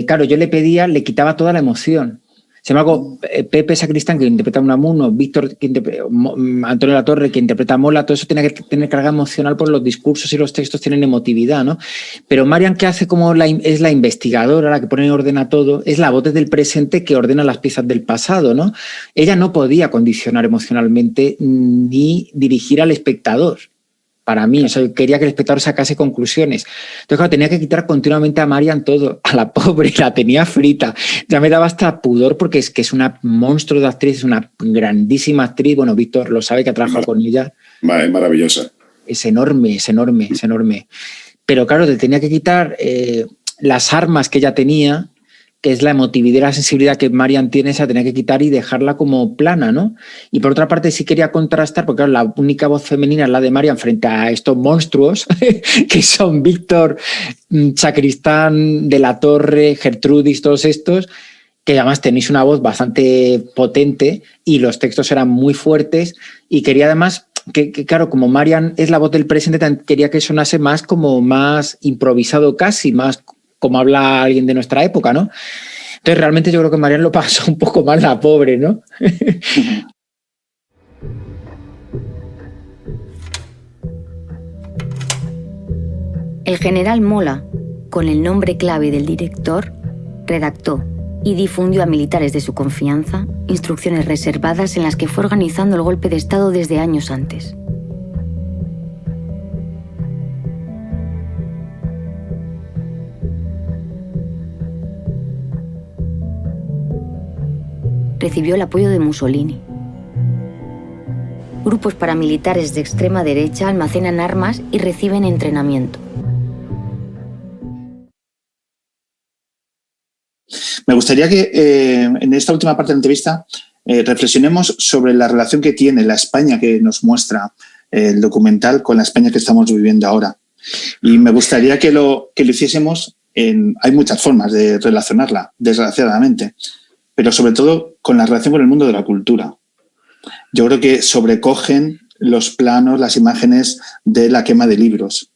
K: claro, yo le quitaba toda la emoción. Sin embargo, Pepe Sacristán, que interpreta a Unamuno, Víctor, Antonio Latorre, que interpreta a Mola, todo eso tiene que tener carga emocional por los discursos y los textos tienen emotividad, ¿no? Pero Marian, que hace como es la investigadora, la que pone en orden a todo, es la voz desde el presente que ordena las piezas del pasado, ¿no? Ella no podía condicionar emocionalmente ni dirigir al espectador. Para mí, o sea, yo quería que el espectador sacase conclusiones. Entonces, claro, tenía que quitar continuamente a Marian todo. A la pobre, la tenía frita. Ya me daba hasta pudor porque es que es una monstruo de actriz, es una grandísima actriz. Bueno, Víctor lo sabe, que ha trabajado con ella.
J: Es maravillosa.
K: Es enorme. Pero claro, te tenía que quitar las armas que ella tenía, que es la emotividad y la sensibilidad que Marian tiene, se la tenía que quitar y dejarla como plana, ¿no? Y por otra parte sí quería contrastar, porque claro, la única voz femenina es la de Marian frente a estos monstruos, que son Víctor, Sacristán, De la Torre, Gertrudis, todos estos, que además tenéis una voz bastante potente y los textos eran muy fuertes, y quería además que claro, como Marian es la voz del presente, quería que sonase más como más improvisado casi, más como habla alguien de nuestra época, ¿no? Entonces, realmente yo creo que Marian lo pasó un poco mal, la pobre, ¿no?
E: El general Mola, con el nombre clave del director, redactó y difundió a militares de su confianza instrucciones reservadas en las que fue organizando el golpe de Estado desde años antes. Recibió el apoyo de Mussolini. Grupos paramilitares de extrema derecha almacenan armas y reciben entrenamiento.
D: Me gustaría que en esta última parte de la entrevista reflexionemos sobre la relación que tiene la España que nos muestra el documental con la España que estamos viviendo ahora. Y me gustaría que lo hiciésemos hay muchas formas de relacionarla, desgraciadamente, pero sobre todo con la relación con el mundo de la cultura. Yo creo que sobrecogen los planos, las imágenes de la quema de libros.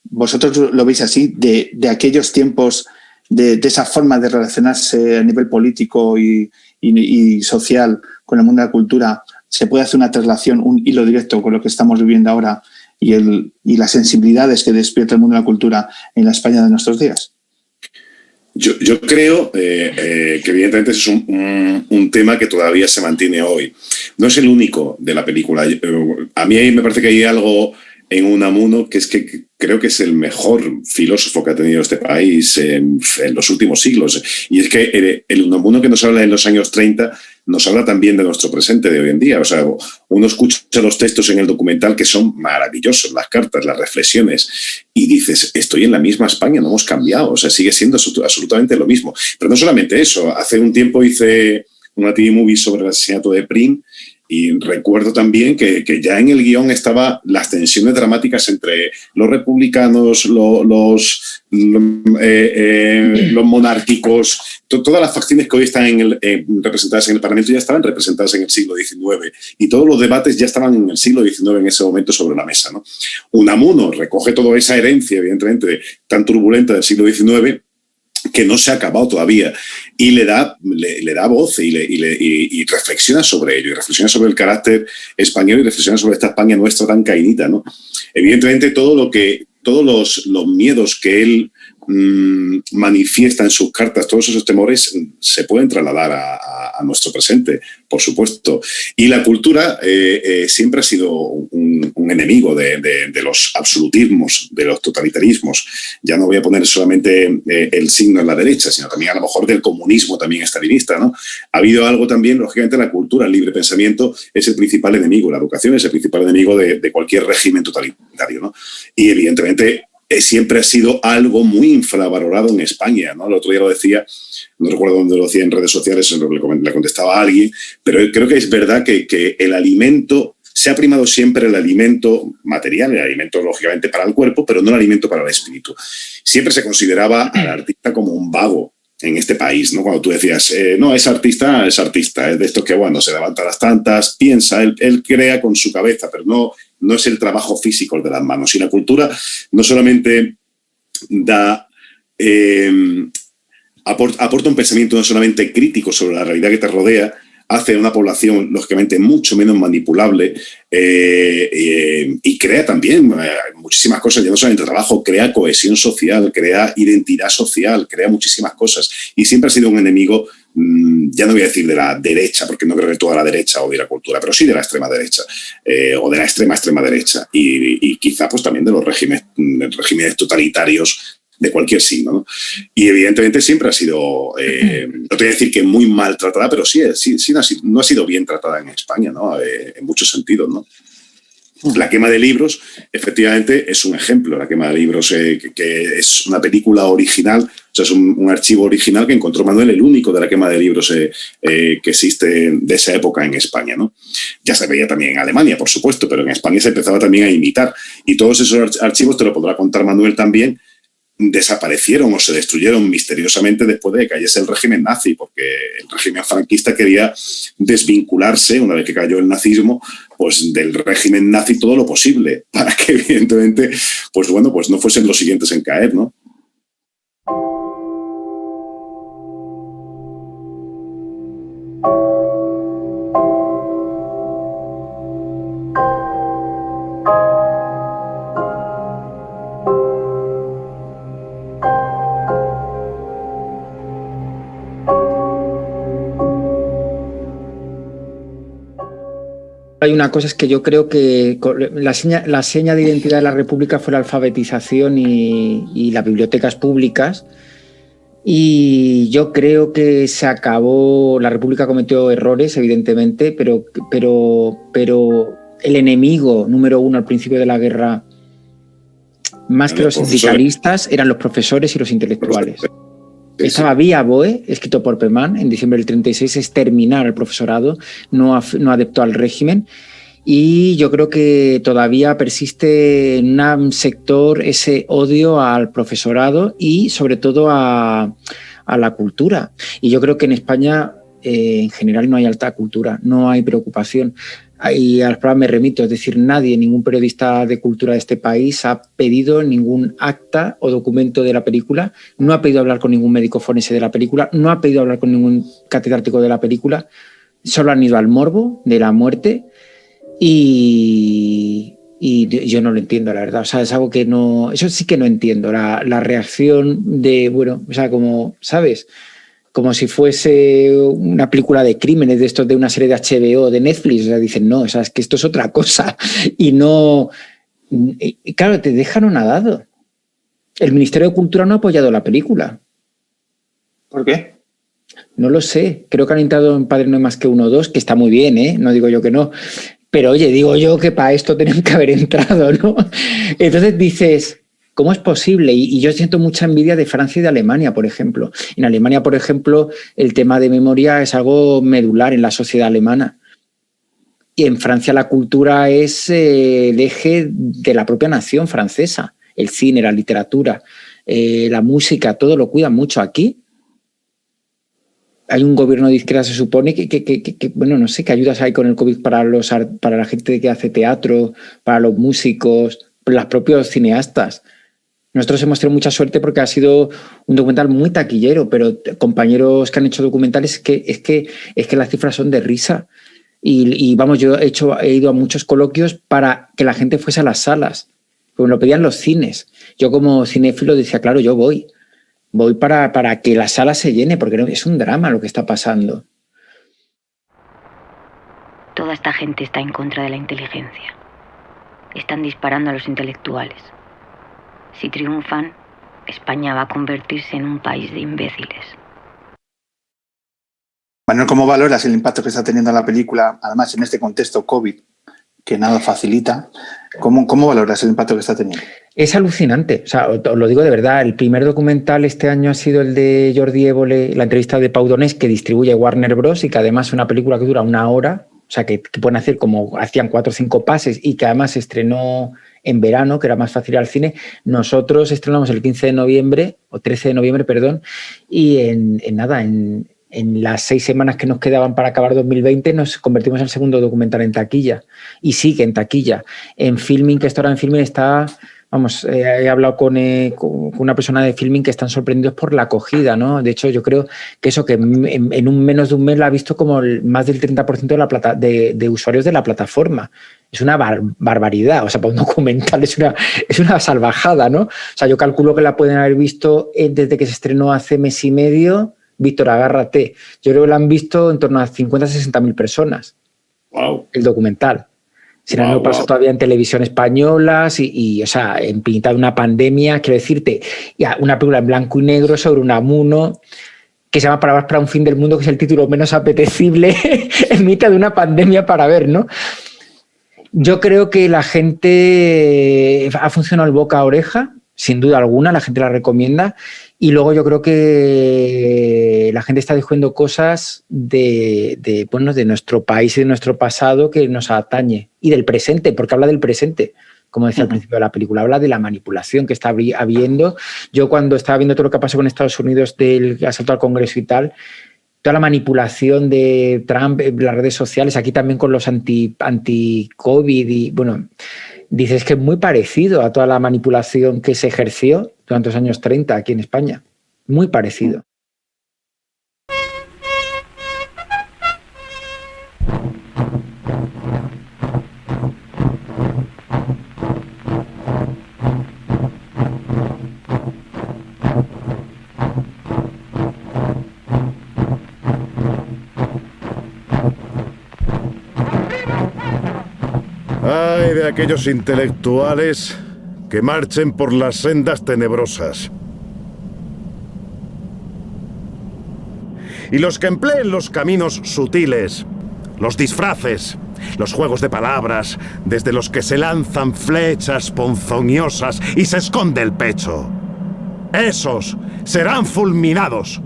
D: ¿Vosotros lo veis así, de aquellos tiempos, de esa forma de relacionarse a nivel político y social con el mundo de la cultura? ¿Se puede hacer una traslación, un hilo directo con lo que estamos viviendo ahora y las sensibilidades que despierta el mundo de la cultura en la España de nuestros días?
J: Yo creo que evidentemente es un tema que todavía se mantiene hoy. No es el único de la película. A mí me parece que hay algo en Unamuno que es que creo que es el mejor filósofo que ha tenido este país en los últimos siglos. Y es que el Unamuno que nos habla en los años 30 nos habla también de nuestro presente de hoy en día. O sea, uno escucha los textos en el documental que son maravillosos, las cartas, las reflexiones, y dices, estoy en la misma España, no hemos cambiado, o sea, sigue siendo absolutamente lo mismo. Pero no solamente eso, hace un tiempo hice una TV movie sobre el asesinato de Prim Y recuerdo también que ya en el guión estaban las tensiones dramáticas entre los republicanos, los monárquicos, todas las facciones que hoy están representadas en el Parlamento ya estaban representadas en el siglo XIX y todos los debates ya estaban en el siglo XIX en ese momento sobre la mesa, ¿no? Unamuno recoge toda esa herencia, evidentemente, tan turbulenta del siglo XIX, que no se ha acabado todavía, y le da voz y reflexiona sobre ello, y reflexiona sobre el carácter español y reflexiona sobre esta España nuestra tan caínita, ¿no? Evidentemente todos los miedos que él manifiesta en sus cartas, todos esos temores se pueden trasladar a nuestro presente, por supuesto. Y la cultura siempre ha sido un enemigo de los absolutismos, de los totalitarismos. Ya no voy a poner solamente el signo en la derecha, sino también a lo mejor del comunismo también estalinista, ¿no? Ha habido algo también, lógicamente, la cultura, el libre pensamiento es el principal enemigo, la educación es el principal enemigo de cualquier régimen totalitario, ¿no? Y evidentemente siempre ha sido algo muy infravalorado en España, ¿no? El otro día lo decía, no recuerdo dónde lo decía en redes sociales, le contestaba a alguien, pero creo que es verdad que el alimento, se ha primado siempre el alimento material, el alimento lógicamente para el cuerpo, pero no el alimento para el espíritu. Siempre se consideraba al artista como un vago en este país, ¿no? Cuando tú decías, no, es artista, es de estos que, bueno, se levanta las tantas, piensa, él crea con su cabeza, pero no es el trabajo físico de las manos. Y la cultura no solamente aporta un pensamiento no solamente crítico sobre la realidad que te rodea, hace una población, lógicamente, mucho menos manipulable y crea también muchísimas cosas, ya no solamente trabajo, crea cohesión social, crea identidad social, crea muchísimas cosas. Y siempre ha sido un enemigo, ya no voy a decir de la derecha, porque no creo que toda la derecha odie la cultura, pero sí de la extrema derecha o de la extrema derecha. Y quizá pues también de los regímenes totalitarios de cualquier signo, ¿no? Y evidentemente siempre ha sido, no te voy a decir que muy maltratada, pero sí no ha sido bien tratada en España, ¿no? En muchos sentidos, ¿no? La quema de libros, efectivamente, es un ejemplo. La quema de libros, que es una película original, o sea, es un archivo original que encontró Manuel, el único de la quema de libros que existe de esa época en España, ¿no? Ya se veía también en Alemania, por supuesto, pero en España se empezaba también a imitar. Y todos esos archivos, te lo podrá contar Manuel también, desaparecieron o se destruyeron misteriosamente después de que cayese el régimen nazi, porque el régimen franquista quería desvincularse, una vez que cayó el nazismo, pues del régimen nazi todo lo posible, para que evidentemente, pues bueno, pues no fuesen los siguientes en caer, ¿no?
K: Hay una cosa, es que yo creo que la seña de identidad de la República fue la alfabetización y las bibliotecas públicas. Y yo creo que se acabó, la República cometió errores, evidentemente, pero el enemigo número uno al principio de la guerra, más que los sindicalistas, eran los profesores y los intelectuales. Estaba Vía Boe, escrito por Pemán en diciembre del 36, exterminar al profesorado, no adeptó al régimen, y yo creo que todavía persiste en un sector ese odio al profesorado y sobre todo a la cultura. Y yo creo que en España en general no hay alta cultura, no hay preocupación. Y al programa me remito, es decir, ningún periodista de cultura de este país ha pedido ningún acta o documento de la película, no ha pedido hablar con ningún médico forense de la película, no ha pedido hablar con ningún catedrático de la película, solo han ido al morbo de la muerte y yo no lo entiendo, la verdad. O sea, es algo que no, eso sí que no entiendo, la reacción de, bueno, o sea, como, ¿sabes?, como si fuese una película de crímenes de estos de una serie de HBO, de Netflix. O sea, dicen, no, o sea, es que esto es otra cosa. Y no... Y claro, te dejan anonadado. El Ministerio de Cultura no ha apoyado la película.
D: ¿Por qué?
K: No lo sé. Creo que han entrado en Padre No hay más que uno o dos, que está muy bien, ¿eh? No digo yo que no. Pero oye, digo yo que para esto tenían que haber entrado, ¿no? Entonces dices... ¿Cómo es posible? Y yo siento mucha envidia de Francia y de Alemania, por ejemplo. En Alemania, por ejemplo, el tema de memoria es algo medular en la sociedad alemana. Y en Francia la cultura es el eje de la propia nación francesa. El cine, la literatura, la música, todo lo cuidan mucho. Aquí hay un gobierno de izquierda, se supone, que bueno, no sé, qué ayudas hay con el COVID para la gente que hace teatro, para los músicos, los propios cineastas. Nosotros hemos tenido mucha suerte porque ha sido un documental muy taquillero, pero compañeros que han hecho documentales es que las cifras son de risa. Y vamos, yo he ido a muchos coloquios para que la gente fuese a las salas, porque me lo pedían los cines. Yo como cinéfilo decía, claro, yo voy para que la sala se llene, porque es un drama lo que está pasando.
E: Toda esta gente está en contra de la inteligencia. Están disparando a los intelectuales. Si triunfan, España va a convertirse en un país de imbéciles.
D: Manuel, ¿cómo valoras el impacto que está teniendo la película, además en este contexto COVID, que nada facilita? ¿Cómo valoras el impacto que está teniendo?
K: Es alucinante, o sea, os lo digo de verdad. El primer documental este año ha sido el de Jordi Évole, la entrevista de Pau Donés, que distribuye Warner Bros. Y que además es una película que dura 1 hora, o sea, que pueden hacer como hacían 4 o 5 pases, y que además se estrenó en verano, que era más fácil ir al cine. Nosotros estrenamos el 15 de noviembre, o 13 de noviembre, perdón, y en las 6 semanas que nos quedaban para acabar 2020 nos convertimos en el segundo documental en taquilla, y sigue en taquilla. En Filmin, que ahora en Filmin está, vamos, he hablado con una persona de Filmin que están sorprendidos por la acogida, ¿no? De hecho, yo creo que eso, que en un menos de un mes la ha visto como más del 30% de usuarios de la plataforma. Es una barbaridad, o sea, para un documental es una salvajada, ¿no? O sea, yo calculo que la pueden haber visto desde que se estrenó hace mes y medio. Víctor, agárrate. Yo creo que lo han visto en torno a 50 o 60.000 personas.
J: Wow.
K: El documental. Si no, no pasa todavía en televisión españolas y, o sea, en pinta de una pandemia, quiero decirte, ya una película en blanco y negro sobre Unamuno que se llama Palabras para un fin del mundo, que es el título menos apetecible en mitad de una pandemia para ver, ¿no? Yo creo que la gente ha funcionado el boca a oreja, sin duda alguna, la gente la recomienda. Y luego yo creo que la gente está diciendo cosas de nuestro país y de nuestro pasado que nos atañe. Y del presente, porque habla del presente. Como decía al principio de la película, habla de la manipulación que está habiendo. Yo cuando estaba viendo todo lo que pasó con Estados Unidos del asalto al Congreso y tal, toda la manipulación de Trump, las redes sociales, aquí también con los anti-COVID y bueno, dices que es muy parecido a toda la manipulación que se ejerció durante los años 30 aquí en España. Muy parecido.
H: Ay de aquellos intelectuales que marchen por las sendas tenebrosas. Y los que empleen los caminos sutiles, los disfraces, los juegos de palabras, desde los que se lanzan flechas ponzoñosas y se esconde el pecho. Esos serán fulminados.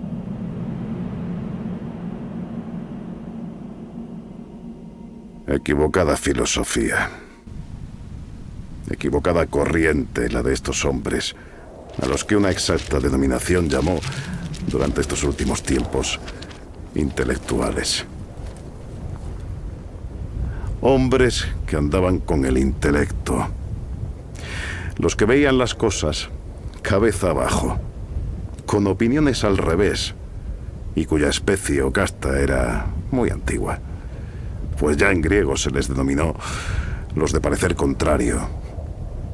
H: Equivocada filosofía. Equivocada corriente la de estos hombres, a los que una exacta denominación llamó, durante estos últimos tiempos, intelectuales. Hombres que andaban con el intelecto. Los que veían las cosas cabeza abajo, con opiniones al revés, y cuya especie o casta era muy antigua. Pues ya en griego se les denominó los de parecer contrario,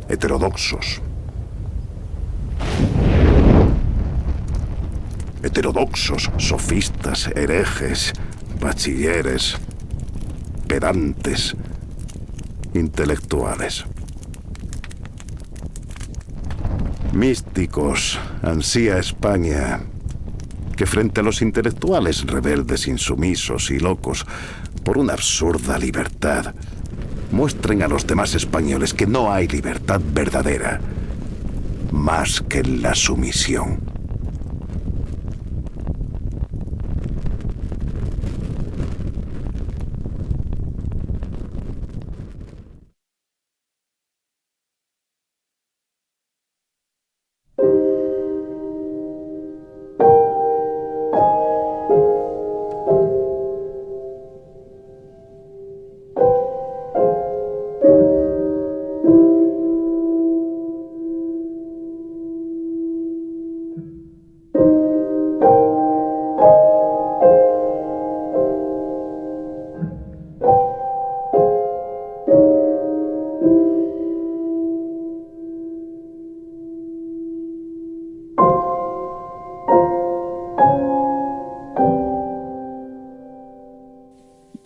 H: heterodoxos. Heterodoxos, sofistas, herejes, bachilleres, pedantes, intelectuales. Místicos, ansía España, que frente a los intelectuales rebeldes, insumisos y locos por una absurda libertad, muestren a los demás españoles que no hay libertad verdadera más que en la sumisión.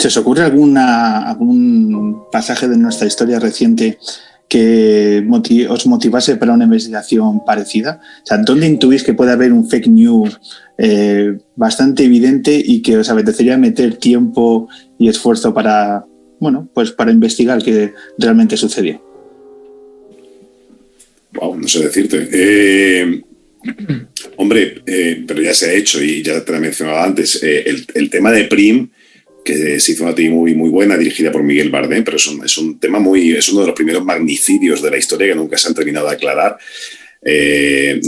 D: ¿Se os ocurre algún pasaje de nuestra historia reciente que os motivase para una investigación parecida? O sea, ¿dónde intuís que puede haber un fake news bastante evidente y que os apetecería meter tiempo y esfuerzo para investigar qué realmente sucedió?
J: Wow, no sé decirte. Hombre, pero ya se ha hecho y ya te lo he mencionado antes. El tema de Prim, que se hizo una TV muy buena, dirigida por Miguel Bardem, pero es un tema es uno de los primeros magnicidios de la historia que nunca se han terminado de aclarar. De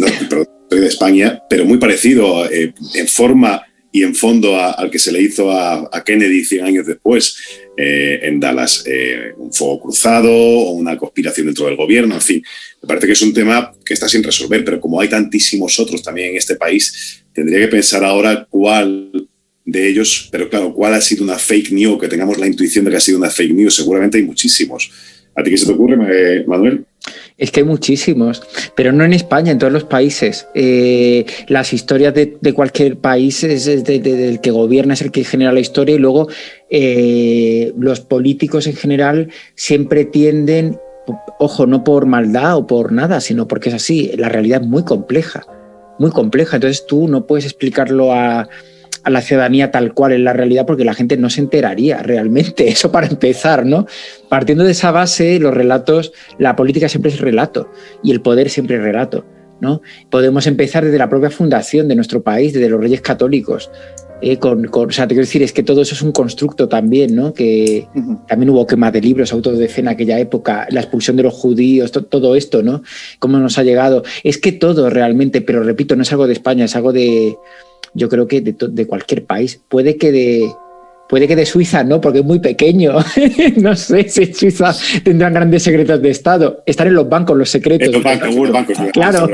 J: España, pero muy parecido en forma y en fondo al que se le hizo a Kennedy 100 años después en Dallas. Un fuego cruzado o una conspiración dentro del gobierno, en fin. Me parece que es un tema que está sin resolver, pero como hay tantísimos otros también en este país, tendría que pensar ahora cuál de ellos, pero claro, cuál ha sido una fake news, que tengamos la intuición de que ha sido una fake news. Seguramente hay muchísimos. ¿A ti qué se te ocurre, Manuel?
K: Es que hay muchísimos, pero no en España, en todos los países. Las historias de cualquier país es del que gobierna, es el que genera la historia, y luego los políticos en general siempre tienden, ojo, no por maldad o por nada, sino porque es así. La realidad es muy compleja, muy compleja. Entonces tú no puedes explicarlo a la ciudadanía tal cual es la realidad, porque la gente no se enteraría realmente. Eso para empezar, ¿no? Partiendo de esa base, los relatos, la política siempre es relato y el poder siempre es relato, ¿no? Podemos empezar desde la propia fundación de nuestro país, desde los Reyes Católicos. O sea, te quiero decir, es que todo eso es un constructo también, ¿no? Que también hubo quema de libros, autos de fe en aquella época, la expulsión de los judíos, todo esto, ¿no? Cómo nos ha llegado. Es que todo realmente, pero repito, no es algo de España, es algo yo creo que de cualquier país. Puede que de Suiza, ¿no? Porque es muy pequeño. No sé si en Suiza tendrán grandes secretos de Estado. Están en los bancos los secretos.
J: Los bancos,
K: claro.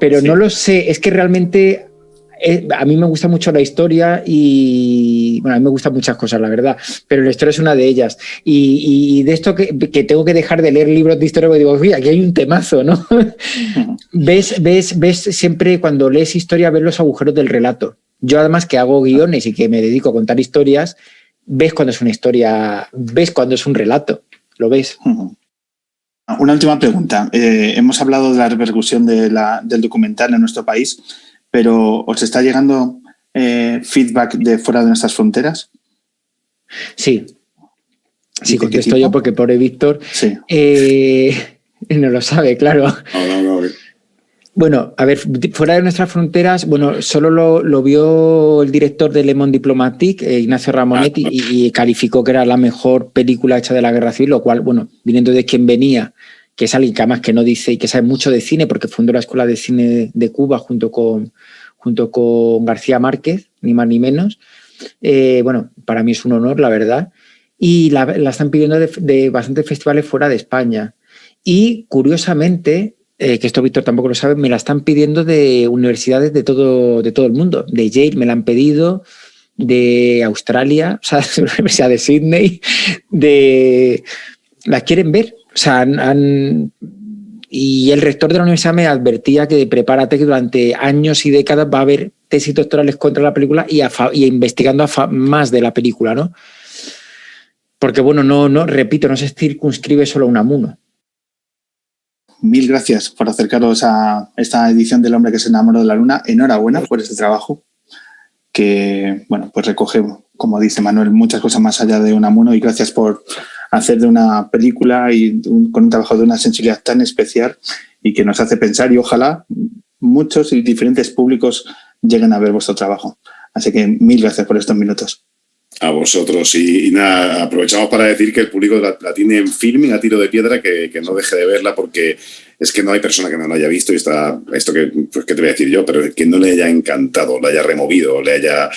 K: Pero no lo sé. Es que realmente a mí me gusta mucho la historia y... Bueno, a mí me gustan muchas cosas, la verdad, pero la historia es una de ellas. Y de esto que tengo que dejar de leer libros de historia, porque digo, uy, aquí hay un temazo, ¿no? Ves siempre, cuando lees historia, ves los agujeros del relato. Yo, además, que hago guiones y que me dedico a contar historias, ves cuando es una historia, ves cuando es un relato, lo ves.
D: Una última pregunta. Hemos hablado de la repercusión del documental en nuestro país, pero ¿os está llegando feedback de fuera de nuestras fronteras?
K: Sí. Sí, contesto yo porque pobre Víctor.
D: Sí.
K: No lo sabe, claro.
J: No.
K: Bueno, a ver, fuera de nuestras fronteras, bueno, solo lo vio el director de Le Monde Diplomatique, Ignacio Ramonetti, y calificó que era la mejor película hecha de la Guerra Civil, lo cual, bueno, viniendo de quien venía, que es alguien que además que no dice y que sabe mucho de cine, porque fundó la Escuela de Cine de Cuba junto con García Márquez, ni más ni menos. Bueno, para mí es un honor, la verdad. Y la están pidiendo de bastantes festivales fuera de España. Y, curiosamente, que esto Víctor tampoco lo sabe, me la están pidiendo de universidades de todo el mundo. De Yale me la han pedido, de Australia, o sea, de la Universidad de Sydney, la quieren ver. O sea, y el rector de la universidad me advertía que prepárate, que durante años y décadas va a haber tesis doctorales contra la película y investigando más de la película, ¿no? Porque, bueno, repito, no se circunscribe solo a Unamuno.
D: Mil gracias por acercaros a esta edición del Hombre que se enamoró de la Luna. Enhorabuena por este trabajo que, bueno, pues recoge, como dice Manuel, muchas cosas más allá de Unamuno, y gracias por hacer de una película y con un trabajo de una sensibilidad tan especial y que nos hace pensar, y ojalá muchos y diferentes públicos lleguen a ver vuestro trabajo. Así que mil gracias por estos minutos.
J: A vosotros. Y nada, aprovechamos para decir que el público la tiene en Filming a tiro de piedra, que no deje de verla, porque es que no hay persona que no la haya visto y está esto que te voy a decir yo, pero que no le haya encantado, la haya removido, le haya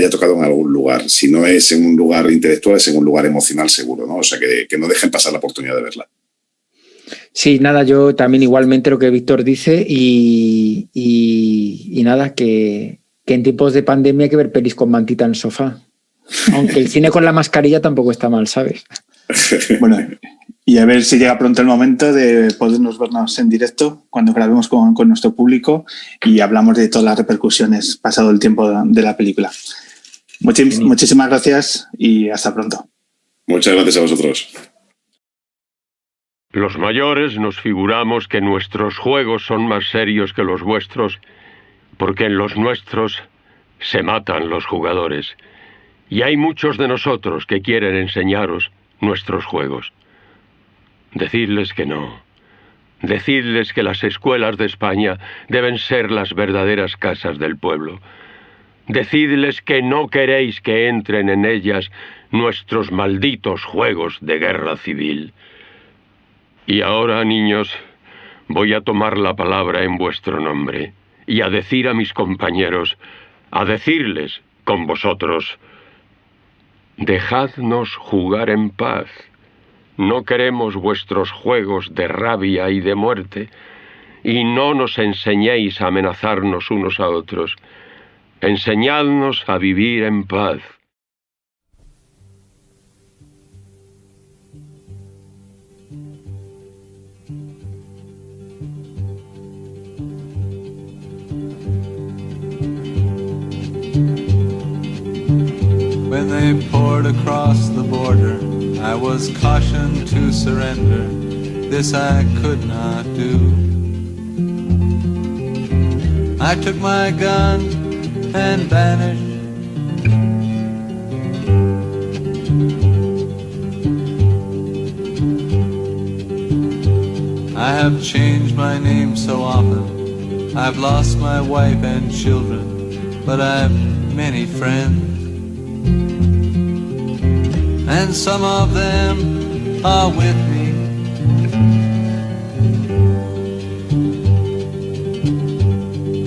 J: tocado en algún lugar. Si no es en un lugar intelectual, es en un lugar emocional seguro, ¿no? O sea, que no dejen pasar la oportunidad de verla.
K: Sí, nada, yo también igualmente lo que Víctor dice y nada, que en tiempos de pandemia hay que ver pelis con mantita en el sofá. Aunque el cine con la mascarilla tampoco está mal, ¿sabes?
D: Bueno, y a ver si llega pronto el momento de podernos vernos en directo cuando grabemos con nuestro público y hablamos de todas las repercusiones pasado el tiempo de la película. Muchísimas gracias y hasta pronto.
J: Muchas gracias a vosotros.
C: Los mayores nos figuramos que nuestros juegos son más serios que los vuestros, porque en los nuestros se matan los jugadores. Y hay muchos de nosotros que quieren enseñaros nuestros juegos. Decidles que no. Decidles que las escuelas de España deben ser las verdaderas casas del pueblo. Decidles que no queréis que entren en ellas nuestros malditos juegos de guerra civil. Y ahora, niños, voy a tomar la palabra en vuestro nombre y a decir a mis compañeros, a decirles con vosotros, dejadnos jugar en paz. No queremos vuestros juegos de rabia y de muerte, y no nos enseñéis a amenazarnos unos a otros. Enseñadnos a vivir en paz.
M: When they poured across the border, I was cautioned to surrender. This I could not do. I took my gun and vanished. I have changed my name so often. I've lost my wife and children, but I've many friends. And some of them are with me.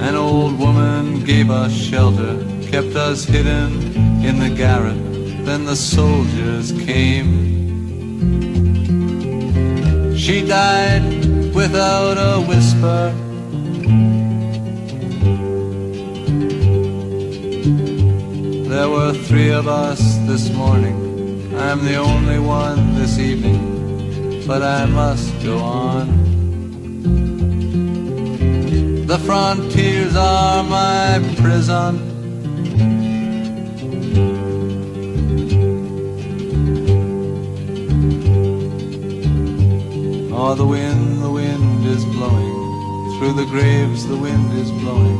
M: An old woman gave us shelter, kept us hidden in the garret. Then the soldiers came. She died without a whisper. There were 3 of us this morning. I'm the only one this evening, but I must go on. The frontiers are my prison. Oh, the wind is blowing. Through the graves the wind is blowing.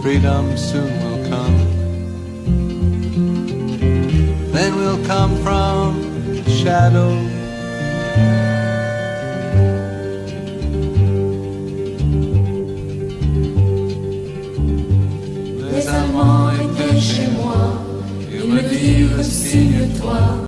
M: Freedom soon will come. Then we'll come from shadow. Les Allemands étaient chez